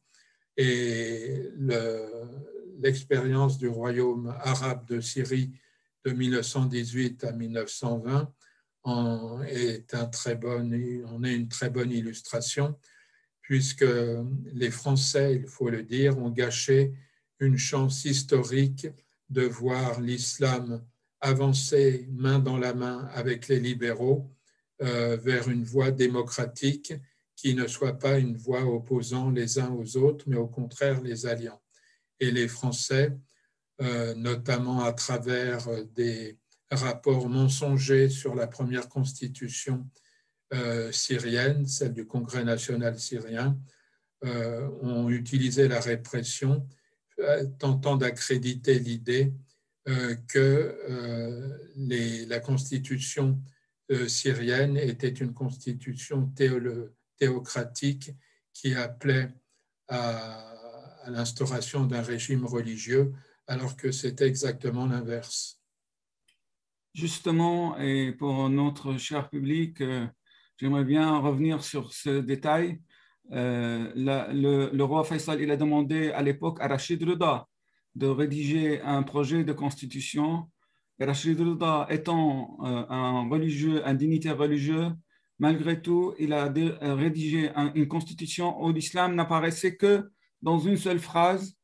et l'expérience du royaume arabe de Syrie de 1918 à 1920 en est une très bonne illustration, puisque les Français, il faut le dire, ont gâché une chance historique de voir l'islam avancer main dans la main avec les libéraux vers une voie démocratique qui ne soit pas une voie opposant les uns aux autres, mais au contraire les alliant. Et les Français, notamment à travers des rapports mensongers sur la première constitution syrienne, celle du Congrès national syrien, ont utilisé la répression, tentant d'accréditer l'idée que la constitution syrienne était une constitution théocratique qui appelait à l'instauration d'un régime religieux, alors que c'était exactement l'inverse. Justement, et pour notre cher public, j'aimerais bien revenir sur ce détail. Le roi Faisal, il a demandé à l'époque à Rachid Rida de rédiger un projet de constitution. Et Rachid Rida étant un religieux, un dignitaire religieux, malgré tout, il a rédigé une constitution où l'islam n'apparaissait que dans une seule phrase.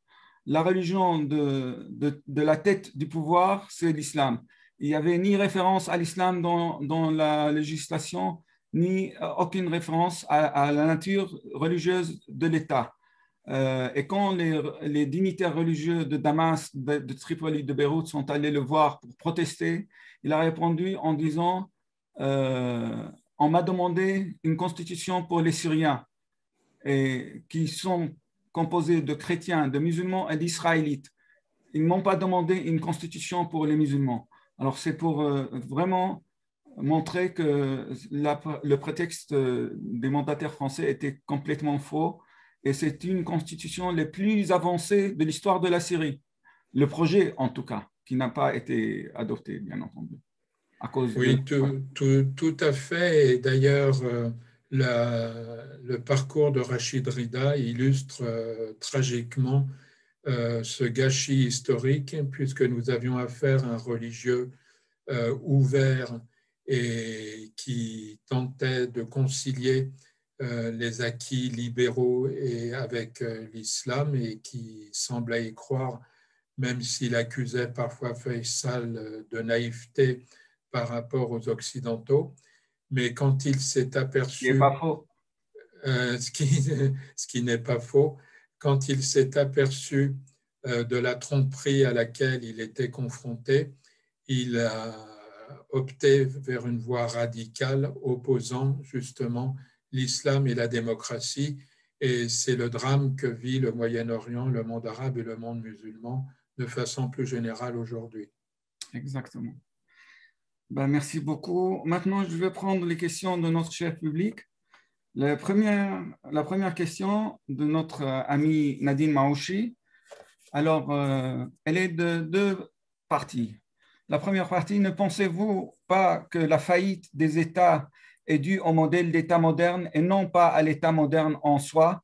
La religion de la tête du pouvoir, c'est l'islam. Il n'y avait ni référence à l'islam dans la législation, ni aucune référence à la nature religieuse de l'État. Et quand les dignitaires religieux de Damas, de Tripoli, de Beyrouth sont allés le voir pour protester, il a répondu en disant on m'a demandé une constitution pour les Syriens, et qui sont composé de chrétiens, de musulmans et d'israélites. Ils ne m'ont pas demandé une constitution pour les musulmans. Alors, c'est pour vraiment montrer que le prétexte des mandataires français était complètement faux et c'est une constitution les plus avancée de l'histoire de la Syrie. Le projet, en tout cas, qui n'a pas été adopté, bien entendu, à cause de... Oui, tout à fait. Et d'ailleurs, le parcours de Rachid Rida illustre tragiquement ce gâchis historique, puisque nous avions affaire à un religieux ouvert et qui tentait de concilier les acquis libéraux et avec l'islam et qui semblait y croire, même s'il accusait parfois Faisal de naïveté par rapport aux Occidentaux. Mais quand il s'est Il n'est aperçu, pas faux. ce qui n'est pas faux, quand il s'est aperçu de la tromperie à laquelle il était confronté, il a opté vers une voie radicale opposant justement l'islam et la démocratie. Et c'est le drame que vit le Moyen-Orient, le monde arabe et le monde musulman de façon plus générale aujourd'hui. Exactement. Ben, merci beaucoup. Maintenant, je vais prendre les questions de notre cher public. La première question de notre amie Nadine Maouchi. Alors, elle est de deux parties. La première partie, ne pensez-vous pas que la faillite des États est due au modèle d'État moderne et non pas à l'État moderne en soi,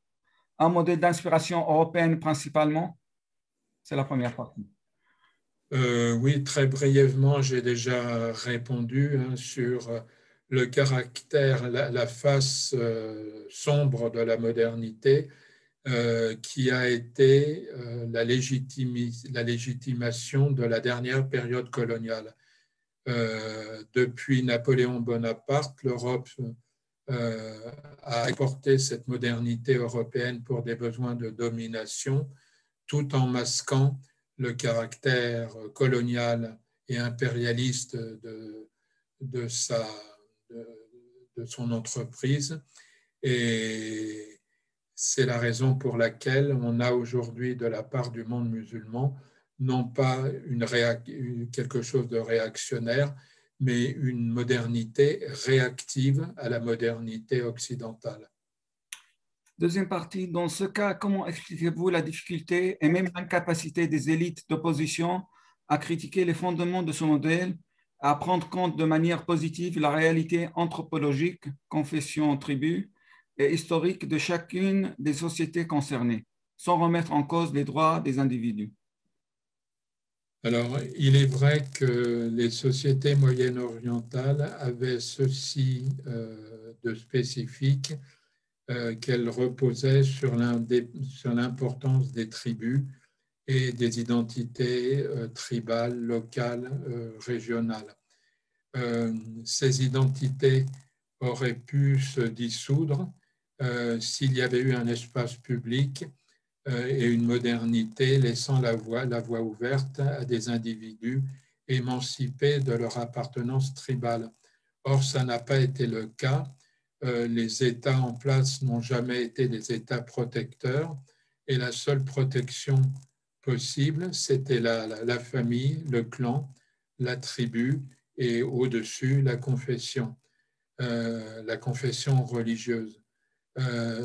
un modèle d'inspiration européenne principalement? C'est la première partie. Oui, très brièvement, j'ai déjà répondu sur le caractère, la face sombre de la modernité qui a été la légitimation de la dernière période coloniale. Depuis Napoléon Bonaparte, l'Europe a exporté cette modernité européenne pour des besoins de domination, tout en masquant le caractère colonial et impérialiste de son entreprise. Et c'est la raison pour laquelle on a aujourd'hui de la part du monde musulman non pas quelque chose de réactionnaire, mais une modernité réactive à la modernité occidentale. Deuxième partie, dans ce cas, comment expliquez-vous la difficulté et même l'incapacité des élites d'opposition à critiquer les fondements de ce modèle, à prendre compte de manière positive la réalité anthropologique, confession, tribu et historique de chacune des sociétés concernées, sans remettre en cause les droits des individus? Alors, il est vrai que les sociétés moyen-orientales avaient ceci de spécifique, qu'elles reposaient sur l'importance des tribus et des identités tribales, locales, régionales. Ces identités auraient pu se dissoudre s'il y avait eu un espace public et une modernité laissant la voie ouverte à des individus émancipés de leur appartenance tribale. Or, ça n'a pas été le cas. Les États en place n'ont jamais été des États protecteurs et la seule protection possible, c'était la famille, le clan, la tribu et au-dessus la confession religieuse.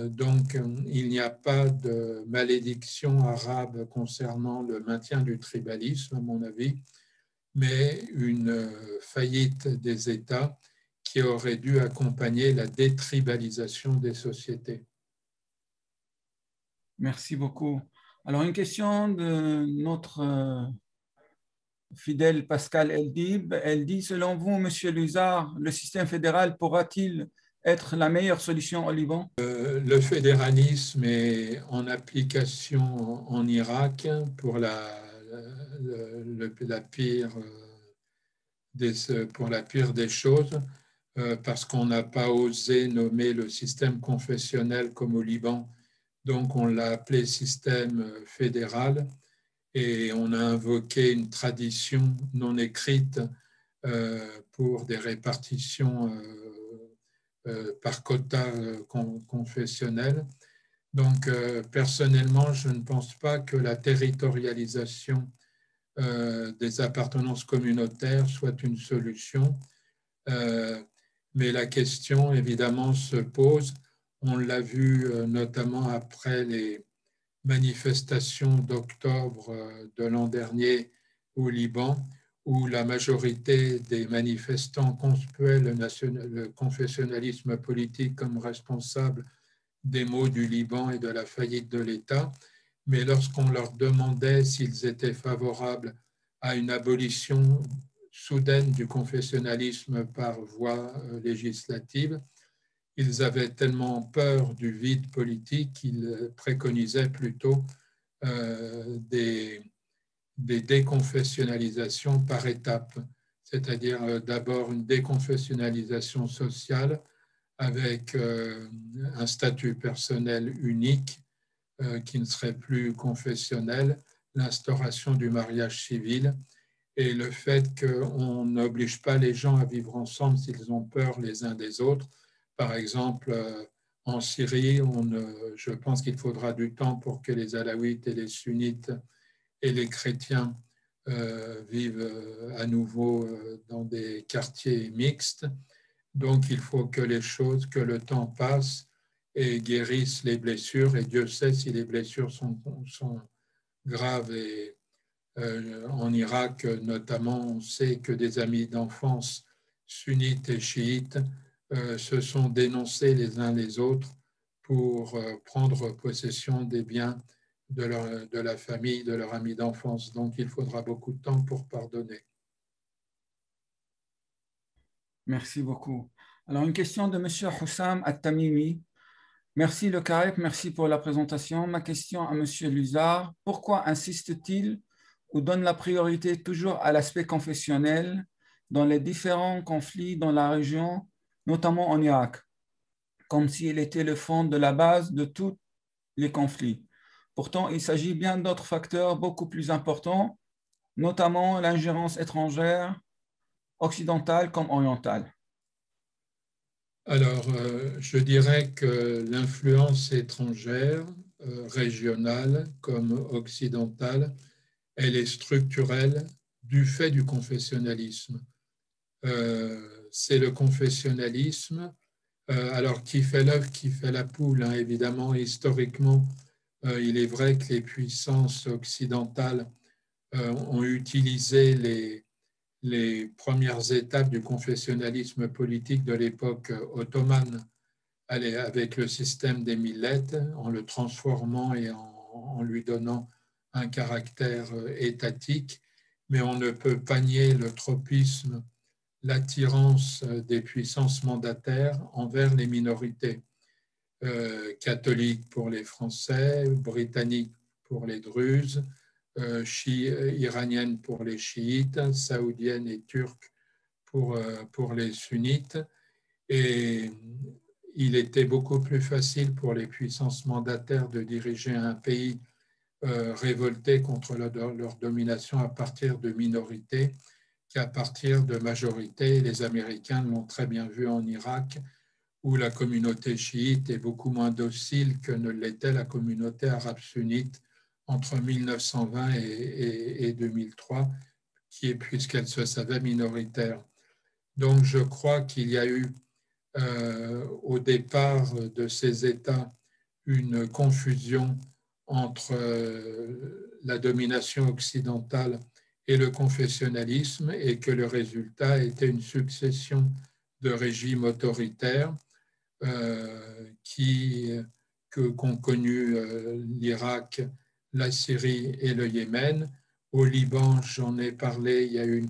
Donc, il n'y a pas de malédiction arabe concernant le maintien du tribalisme, à mon avis, mais une faillite des États qui aurait dû accompagner la détribalisation des sociétés. Merci beaucoup. Alors, une question de notre fidèle Pascal Eldib. Elle dit, selon vous, Monsieur Luzard, le système fédéral pourra-t-il être la meilleure solution au Liban? Le fédéralisme est en application en Irak pour la pire des choses, parce qu'on n'a pas osé nommer le système confessionnel comme au Liban, donc on l'a appelé système fédéral et on a invoqué une tradition non écrite pour des répartitions par quota confessionnel. Donc, personnellement, je ne pense pas que la territorialisation des appartenances communautaires soit une solution. Mais la question, évidemment, se pose. On l'a vu notamment après les manifestations d'octobre de l'an dernier au Liban, où la majorité des manifestants conspuaient le confessionnalisme politique comme responsable des maux du Liban et de la faillite de l'État. Mais lorsqu'on leur demandait s'ils étaient favorables à une abolition soudaine du confessionnalisme par voie législative, ils avaient tellement peur du vide politique qu'ils préconisaient plutôt des déconfessionnalisations par étapes, c'est-à-dire d'abord une déconfessionnalisation sociale avec un statut personnel unique qui ne serait plus confessionnel, l'instauration du mariage civil et le fait qu'on n'oblige pas les gens à vivre ensemble s'ils ont peur les uns des autres. Par exemple, en Syrie, je pense qu'il faudra du temps pour que les alaouites et les sunnites et les chrétiens vivent à nouveau dans des quartiers mixtes. Donc, il faut que le temps passe et guérisse les blessures. Et Dieu sait si les blessures sont graves. Et en Irak, notamment, on sait que des amis d'enfance sunnites et chiites se sont dénoncés les uns les autres pour prendre possession des biens de la famille, de leur ami d'enfance. Donc, il faudra beaucoup de temps pour pardonner. Merci beaucoup. Alors, une question de M. Hussam At-Tamimi. Merci Le Carré, merci pour la présentation. Ma question à M. Luzard, pourquoi insiste-t-il ou donne la priorité toujours à l'aspect confessionnel dans les différents conflits dans la région, notamment en Irak, comme s'il était le fond de la base de tous les conflits? Pourtant, il s'agit bien d'autres facteurs beaucoup plus importants, notamment l'ingérence étrangère, occidentale comme orientale. Alors, je dirais que l'influence étrangère, régionale comme occidentale, elle est structurelle du fait du confessionnalisme. C'est le confessionnalisme, alors qui fait l'œuf, qui fait la poule, hein, évidemment, historiquement, il est vrai que les puissances occidentales ont utilisé les premières étapes du confessionnalisme politique de l'époque ottomane, avec le système des millettes, en le transformant et en lui donnant un caractère étatique, mais on ne peut pas nier le tropisme, l'attirance des puissances mandataires envers les minorités, catholiques pour les Français, britanniques pour les Druzes, iranienne pour les chiites, saoudienne et turque pour les sunnites. Et il était beaucoup plus facile pour les puissances mandataires de diriger un pays révolté contre leur domination à partir de minorités qu'à partir de majorités. Les Américains l'ont très bien vu en Irak, où la communauté chiite est beaucoup moins docile que ne l'était la communauté arabe sunnite entre 1920 et 2003, puisqu'elle se savait minoritaire. Donc, je crois qu'il y a eu au départ de ces États une confusion entre la domination occidentale et le confessionnalisme et que le résultat était une succession de régimes autoritaires qu'ont connu l'Irak, la Syrie et le Yémen. Au Liban, j'en ai parlé, il y a eu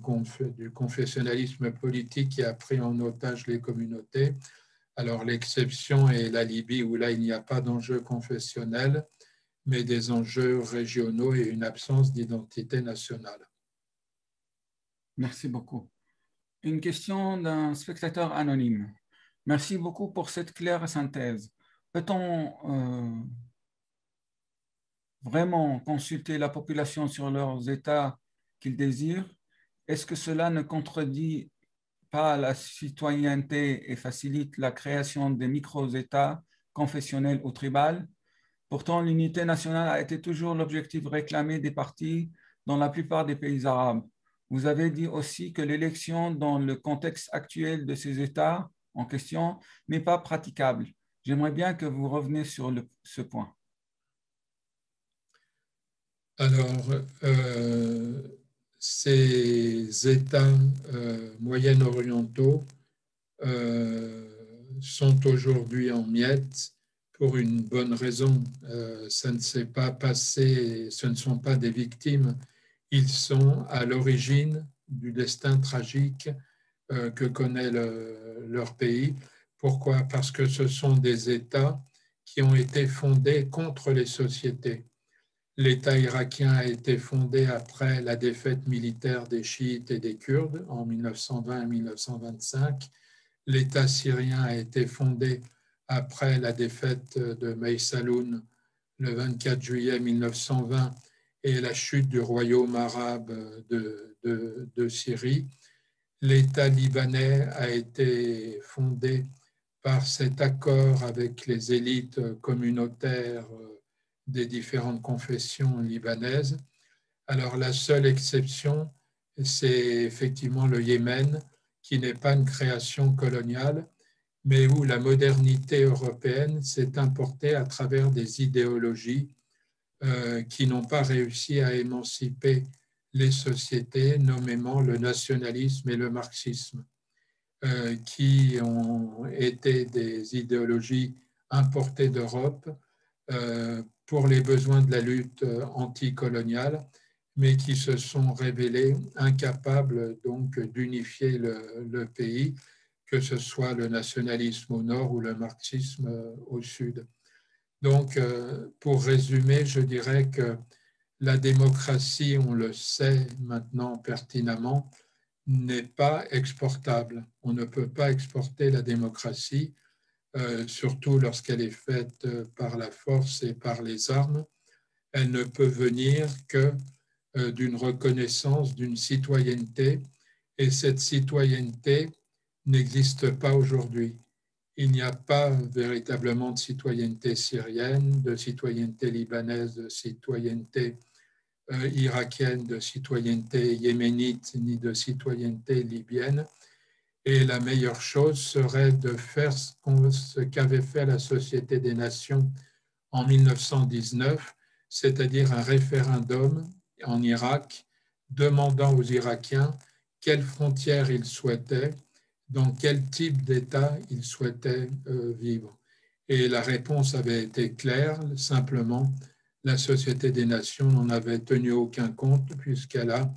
du confessionnalisme politique qui a pris en otage les communautés. Alors l'exception est la Libye où là il n'y a pas d'enjeu confessionnel, mais des enjeux régionaux et une absence d'identité nationale. Merci beaucoup. Une question d'un spectateur anonyme. Merci beaucoup pour cette claire synthèse. Peut-on vraiment consulter la population sur leurs états qu'ils désirent? Est-ce que cela ne contredit pas la citoyenneté et facilite la création des micro-États confessionnels ou tribales? Pourtant, l'unité nationale a été toujours l'objectif réclamé des partis dans la plupart des pays arabes. Vous avez dit aussi que l'élection dans le contexte actuel de ces États en question n'est pas praticable. J'aimerais bien que vous reveniez sur ce point. Alors, ces États moyen-orientaux sont aujourd'hui en miettes pour une bonne raison. Ça ne s'est pas passé, ce ne sont pas des victimes, ils sont à l'origine du destin tragique que connaît leur pays. Pourquoi? Parce que ce sont des États qui ont été fondés contre les sociétés. L'État irakien a été fondé après la défaite militaire des chiites et des Kurdes en 1920-1925. L'État syrien a été fondé après la défaite de Maysalun le 24 juillet 1920 et la chute du royaume arabe de Syrie. L'État libanais a été fondé par cet accord avec les élites communautaires des différentes confessions libanaises. Alors la seule exception, c'est effectivement le Yémen, qui n'est pas une création coloniale, mais où la modernité européenne s'est importée à travers des idéologies qui n'ont pas réussi à émanciper les sociétés, nommément le nationalisme et le marxisme, qui ont été des idéologies importées d'Europe pour les besoins de la lutte anticoloniale, mais qui se sont révélés incapables donc d'unifier le pays, que ce soit le nationalisme au nord ou le marxisme au sud. Donc, pour résumer, je dirais que la démocratie, on le sait maintenant pertinemment, n'est pas exportable. On ne peut pas exporter la démocratie, surtout lorsqu'elle est faite par la force et par les armes. Elle ne peut venir que d'une reconnaissance, d'une citoyenneté, et cette citoyenneté n'existe pas aujourd'hui. Il n'y a pas véritablement de citoyenneté syrienne, de citoyenneté libanaise, de citoyenneté irakienne, de citoyenneté yéménite, ni de citoyenneté libyenne. Et la meilleure chose serait de faire ce qu'avait fait la Société des Nations en 1919, c'est-à-dire un référendum en Irak demandant aux Irakiens quelles frontières ils souhaitaient, dans quel type d'État ils souhaitaient vivre. Et la réponse avait été claire, simplement, la Société des Nations n'en avait tenu aucun compte puisqu'elle a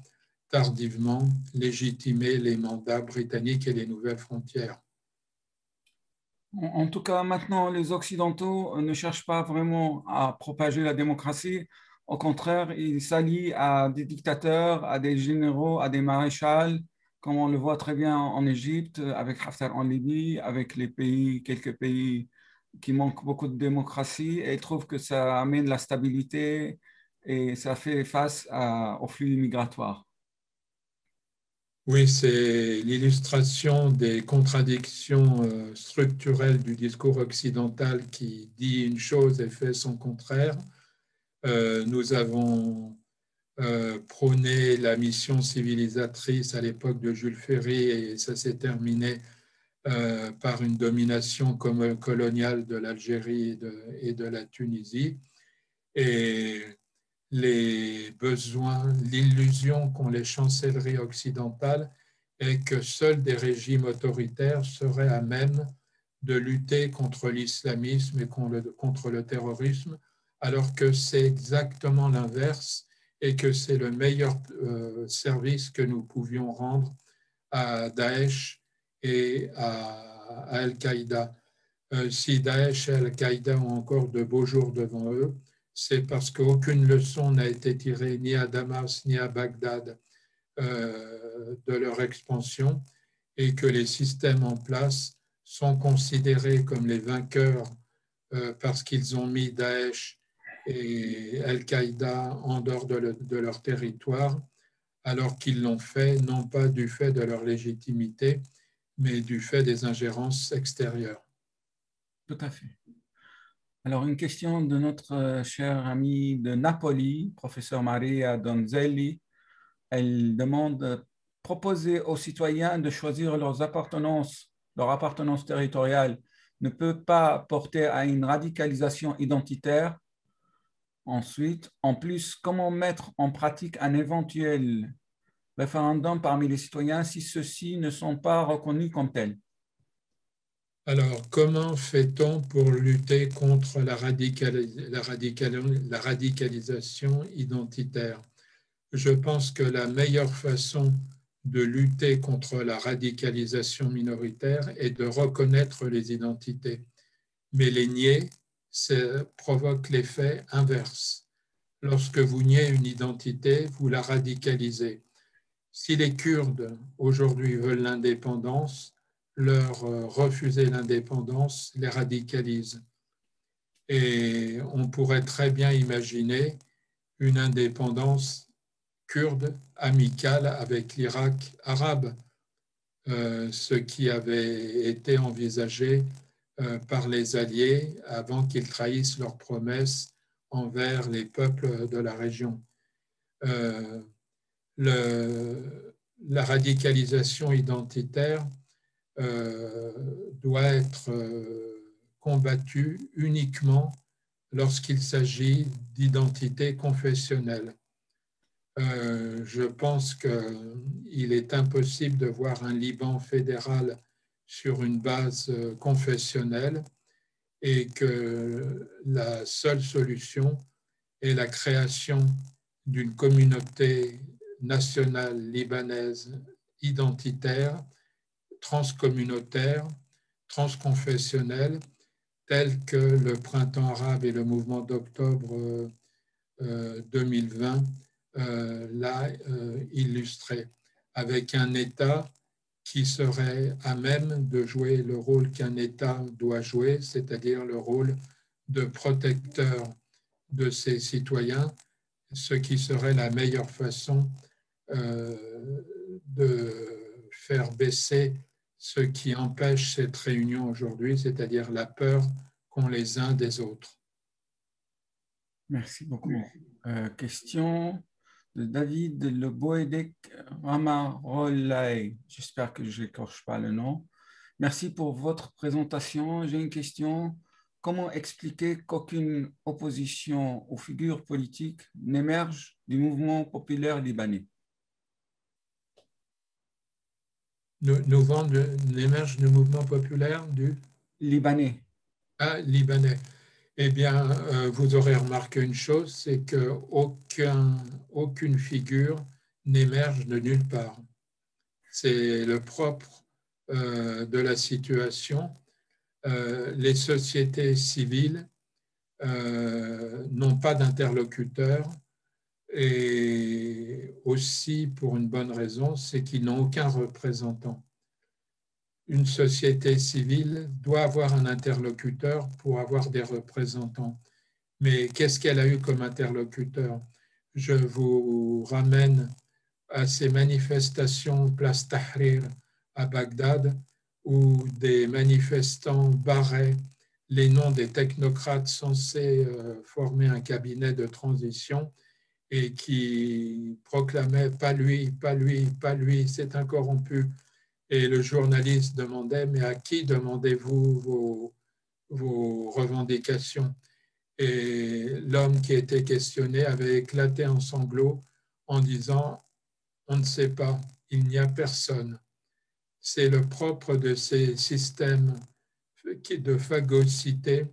tardivement légitimé les mandats britanniques et les nouvelles frontières. En tout cas, maintenant, les Occidentaux ne cherchent pas vraiment à propager la démocratie. Au contraire, ils s'allient à des dictateurs, à des généraux, à des maréchals, comme on le voit très bien en Égypte, avec Haftar en Libye, avec les pays, quelques pays qui manquent beaucoup de démocratie, et ils trouvent que ça amène la stabilité et ça fait face aux flux migratoires. Oui, c'est l'illustration des contradictions structurelles du discours occidental qui dit une chose et fait son contraire. Nous avons prôné la mission civilisatrice à l'époque de Jules Ferry et ça s'est terminé par une domination coloniale de l'Algérie et de la Tunisie. Et les besoins, l'illusion qu'ont les chancelleries occidentales est que seuls des régimes autoritaires seraient à même de lutter contre l'islamisme et contre le terrorisme, alors que c'est exactement l'inverse et que c'est le meilleur service que nous pouvions rendre à Daesh et à Al-Qaïda. Si Daesh et Al-Qaïda ont encore de beaux jours devant eux, c'est parce qu'aucune leçon n'a été tirée ni à Damas ni à Bagdad de leur expansion et que les systèmes en place sont considérés comme les vainqueurs parce qu'ils ont mis Daesh et Al-Qaïda en dehors de leur territoire, alors qu'ils l'ont fait non pas du fait de leur légitimité, mais du fait des ingérences extérieures. Tout à fait. Alors, une question de notre chère amie de Napoli, professeur Maria Donzelli. Elle demande proposer aux citoyens de choisir leur appartenance territoriale ne peut pas porter à une radicalisation identitaire. Ensuite, en plus, comment mettre en pratique un éventuel référendum parmi les citoyens si ceux-ci ne sont pas reconnus comme tels? Alors, comment fait-on pour lutter contre la radicalisation identitaire? Je pense que la meilleure façon de lutter contre la radicalisation minoritaire est de reconnaître les identités. Mais les nier, ça provoque l'effet inverse. Lorsque vous niez une identité, vous la radicalisez. Si les Kurdes aujourd'hui veulent l'indépendance, leur refuser l'indépendance les radicalise. Et on pourrait très bien imaginer une indépendance kurde amicale avec l'Irak arabe, ce qui avait été envisagé par les Alliés avant qu'ils trahissent leurs promesses envers les peuples de la région. Euh, la radicalisation identitaire doit être combattue uniquement lorsqu'il s'agit d'identité confessionnelle. Je pense qu'il est impossible de voir un Liban fédéral sur une base confessionnelle et que la seule solution est la création d'une communauté nationale libanaise identitaire, transcommunautaire, transconfessionnelle, telle que le printemps arabe et le mouvement d'octobre 2020 l'a illustré, avec un État qui serait à même de jouer le rôle qu'un État doit jouer, c'est-à-dire le rôle de protecteur de ses citoyens, ce qui serait la meilleure façon de faire baisser ce qui empêche cette réunion aujourd'hui, c'est-à-dire la peur qu'ont les uns des autres. Merci beaucoup. Question de David Le Boédek Ramarolai. J'espère que je n'écorche pas le nom. Merci pour votre présentation. J'ai une question. Comment expliquer qu'aucune opposition aux figures politiques n'émerge du mouvement populaire libanais? N'émerge du mouvement populaire du Libanais. Libanais. Eh bien, vous aurez remarqué une chose, c'est qu'aucune figure n'émerge de nulle part. C'est le propre de la situation. Les sociétés civiles n'ont pas d'interlocuteur et aussi pour une bonne raison, c'est qu'ils n'ont aucun représentant. Une société civile doit avoir un interlocuteur pour avoir des représentants. Mais qu'est-ce qu'elle a eu comme interlocuteur? Je vous ramène à ces manifestations place Tahrir à Bagdad où des manifestants barraient les noms des technocrates censés former un cabinet de transition et qui proclamaient « pas lui, pas lui, pas lui, c'est un corrompu ». Et le journaliste demandait « mais à qui demandez-vous vos revendications ?» Et l'homme qui était questionné avait éclaté en sanglots en disant « on ne sait pas, il n'y a personne ». C'est le propre de ces systèmes de phagocyter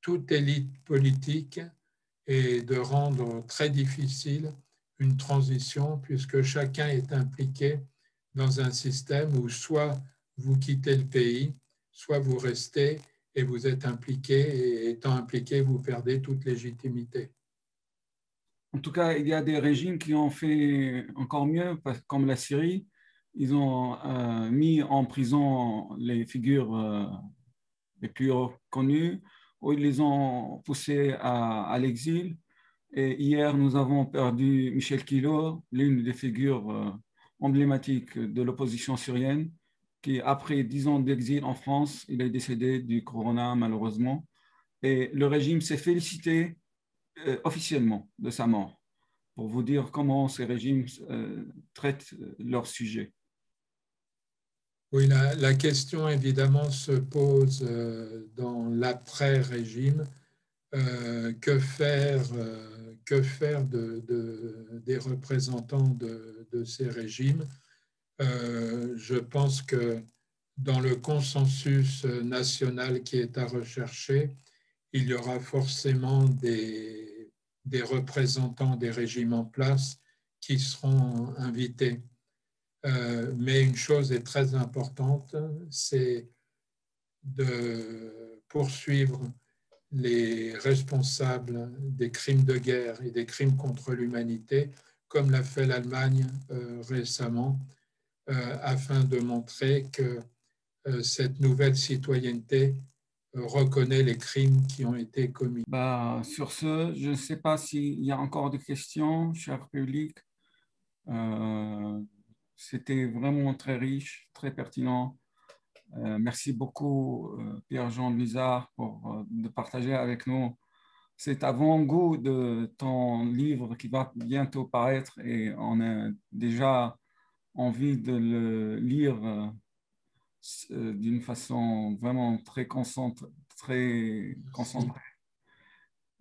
toute élite politique et de rendre très difficile une transition puisque chacun est impliqué dans un système où soit vous quittez le pays, soit vous restez et vous êtes impliqué, et étant impliqué, vous perdez toute légitimité. En tout cas, il y a des régimes qui ont fait encore mieux, comme la Syrie. Ils ont mis en prison les figures les plus connues, ou ils les ont poussés à l'exil. Et hier, nous avons perdu Michel Kilo, l'une des figures emblématiques de l'opposition syrienne, qui, après 10 ans d'exil en France, il est décédé du corona, malheureusement. Et le régime s'est félicité officiellement de sa mort, pour vous dire comment ces régimes traitent leur sujet. Oui, la question évidemment se pose dans l'après-régime. Que faire des représentants de ces régimes? Je pense que dans le consensus national qui est à rechercher, il y aura forcément des représentants des régimes en place qui seront invités. Mais une chose est très importante, c'est de poursuivre les responsables des crimes de guerre et des crimes contre l'humanité, comme l'a fait l'Allemagne récemment, afin de montrer que cette nouvelle citoyenneté reconnaît les crimes qui ont été commis. Bah, sur ce, je ne sais pas s'il y a encore des questions, cher public. Euh, C'était vraiment très riche, très pertinent. Merci beaucoup, Pierre-Jean Bizard, de partager avec nous cet avant-goût de ton livre qui va bientôt paraître et on a déjà envie de le lire d'une façon vraiment très Merci. concentrée.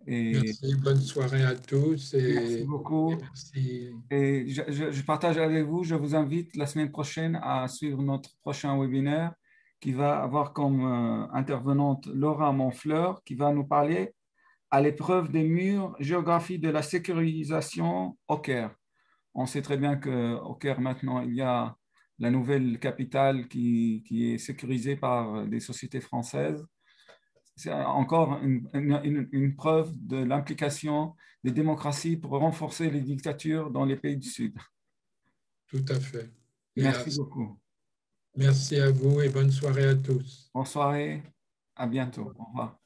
Et Merci, bonne soirée à tous merci et beaucoup. merci. Et je partage avec vous, je vous invite la semaine prochaine à suivre notre prochain webinaire qui va avoir comme intervenante Laura Monfleur qui va nous parler à l'épreuve des murs, géographie de la sécurisation au Caire. On sait très bien qu'au Caire, maintenant, il y a la nouvelle capitale qui est sécurisée par des sociétés françaises. C'est encore une preuve de l'implication des démocraties pour renforcer les dictatures dans les pays du Sud. Tout à fait. Merci Hélas. beaucoup. Merci à vous et bonne soirée à tous. Bonne soirée. À bientôt. Au revoir.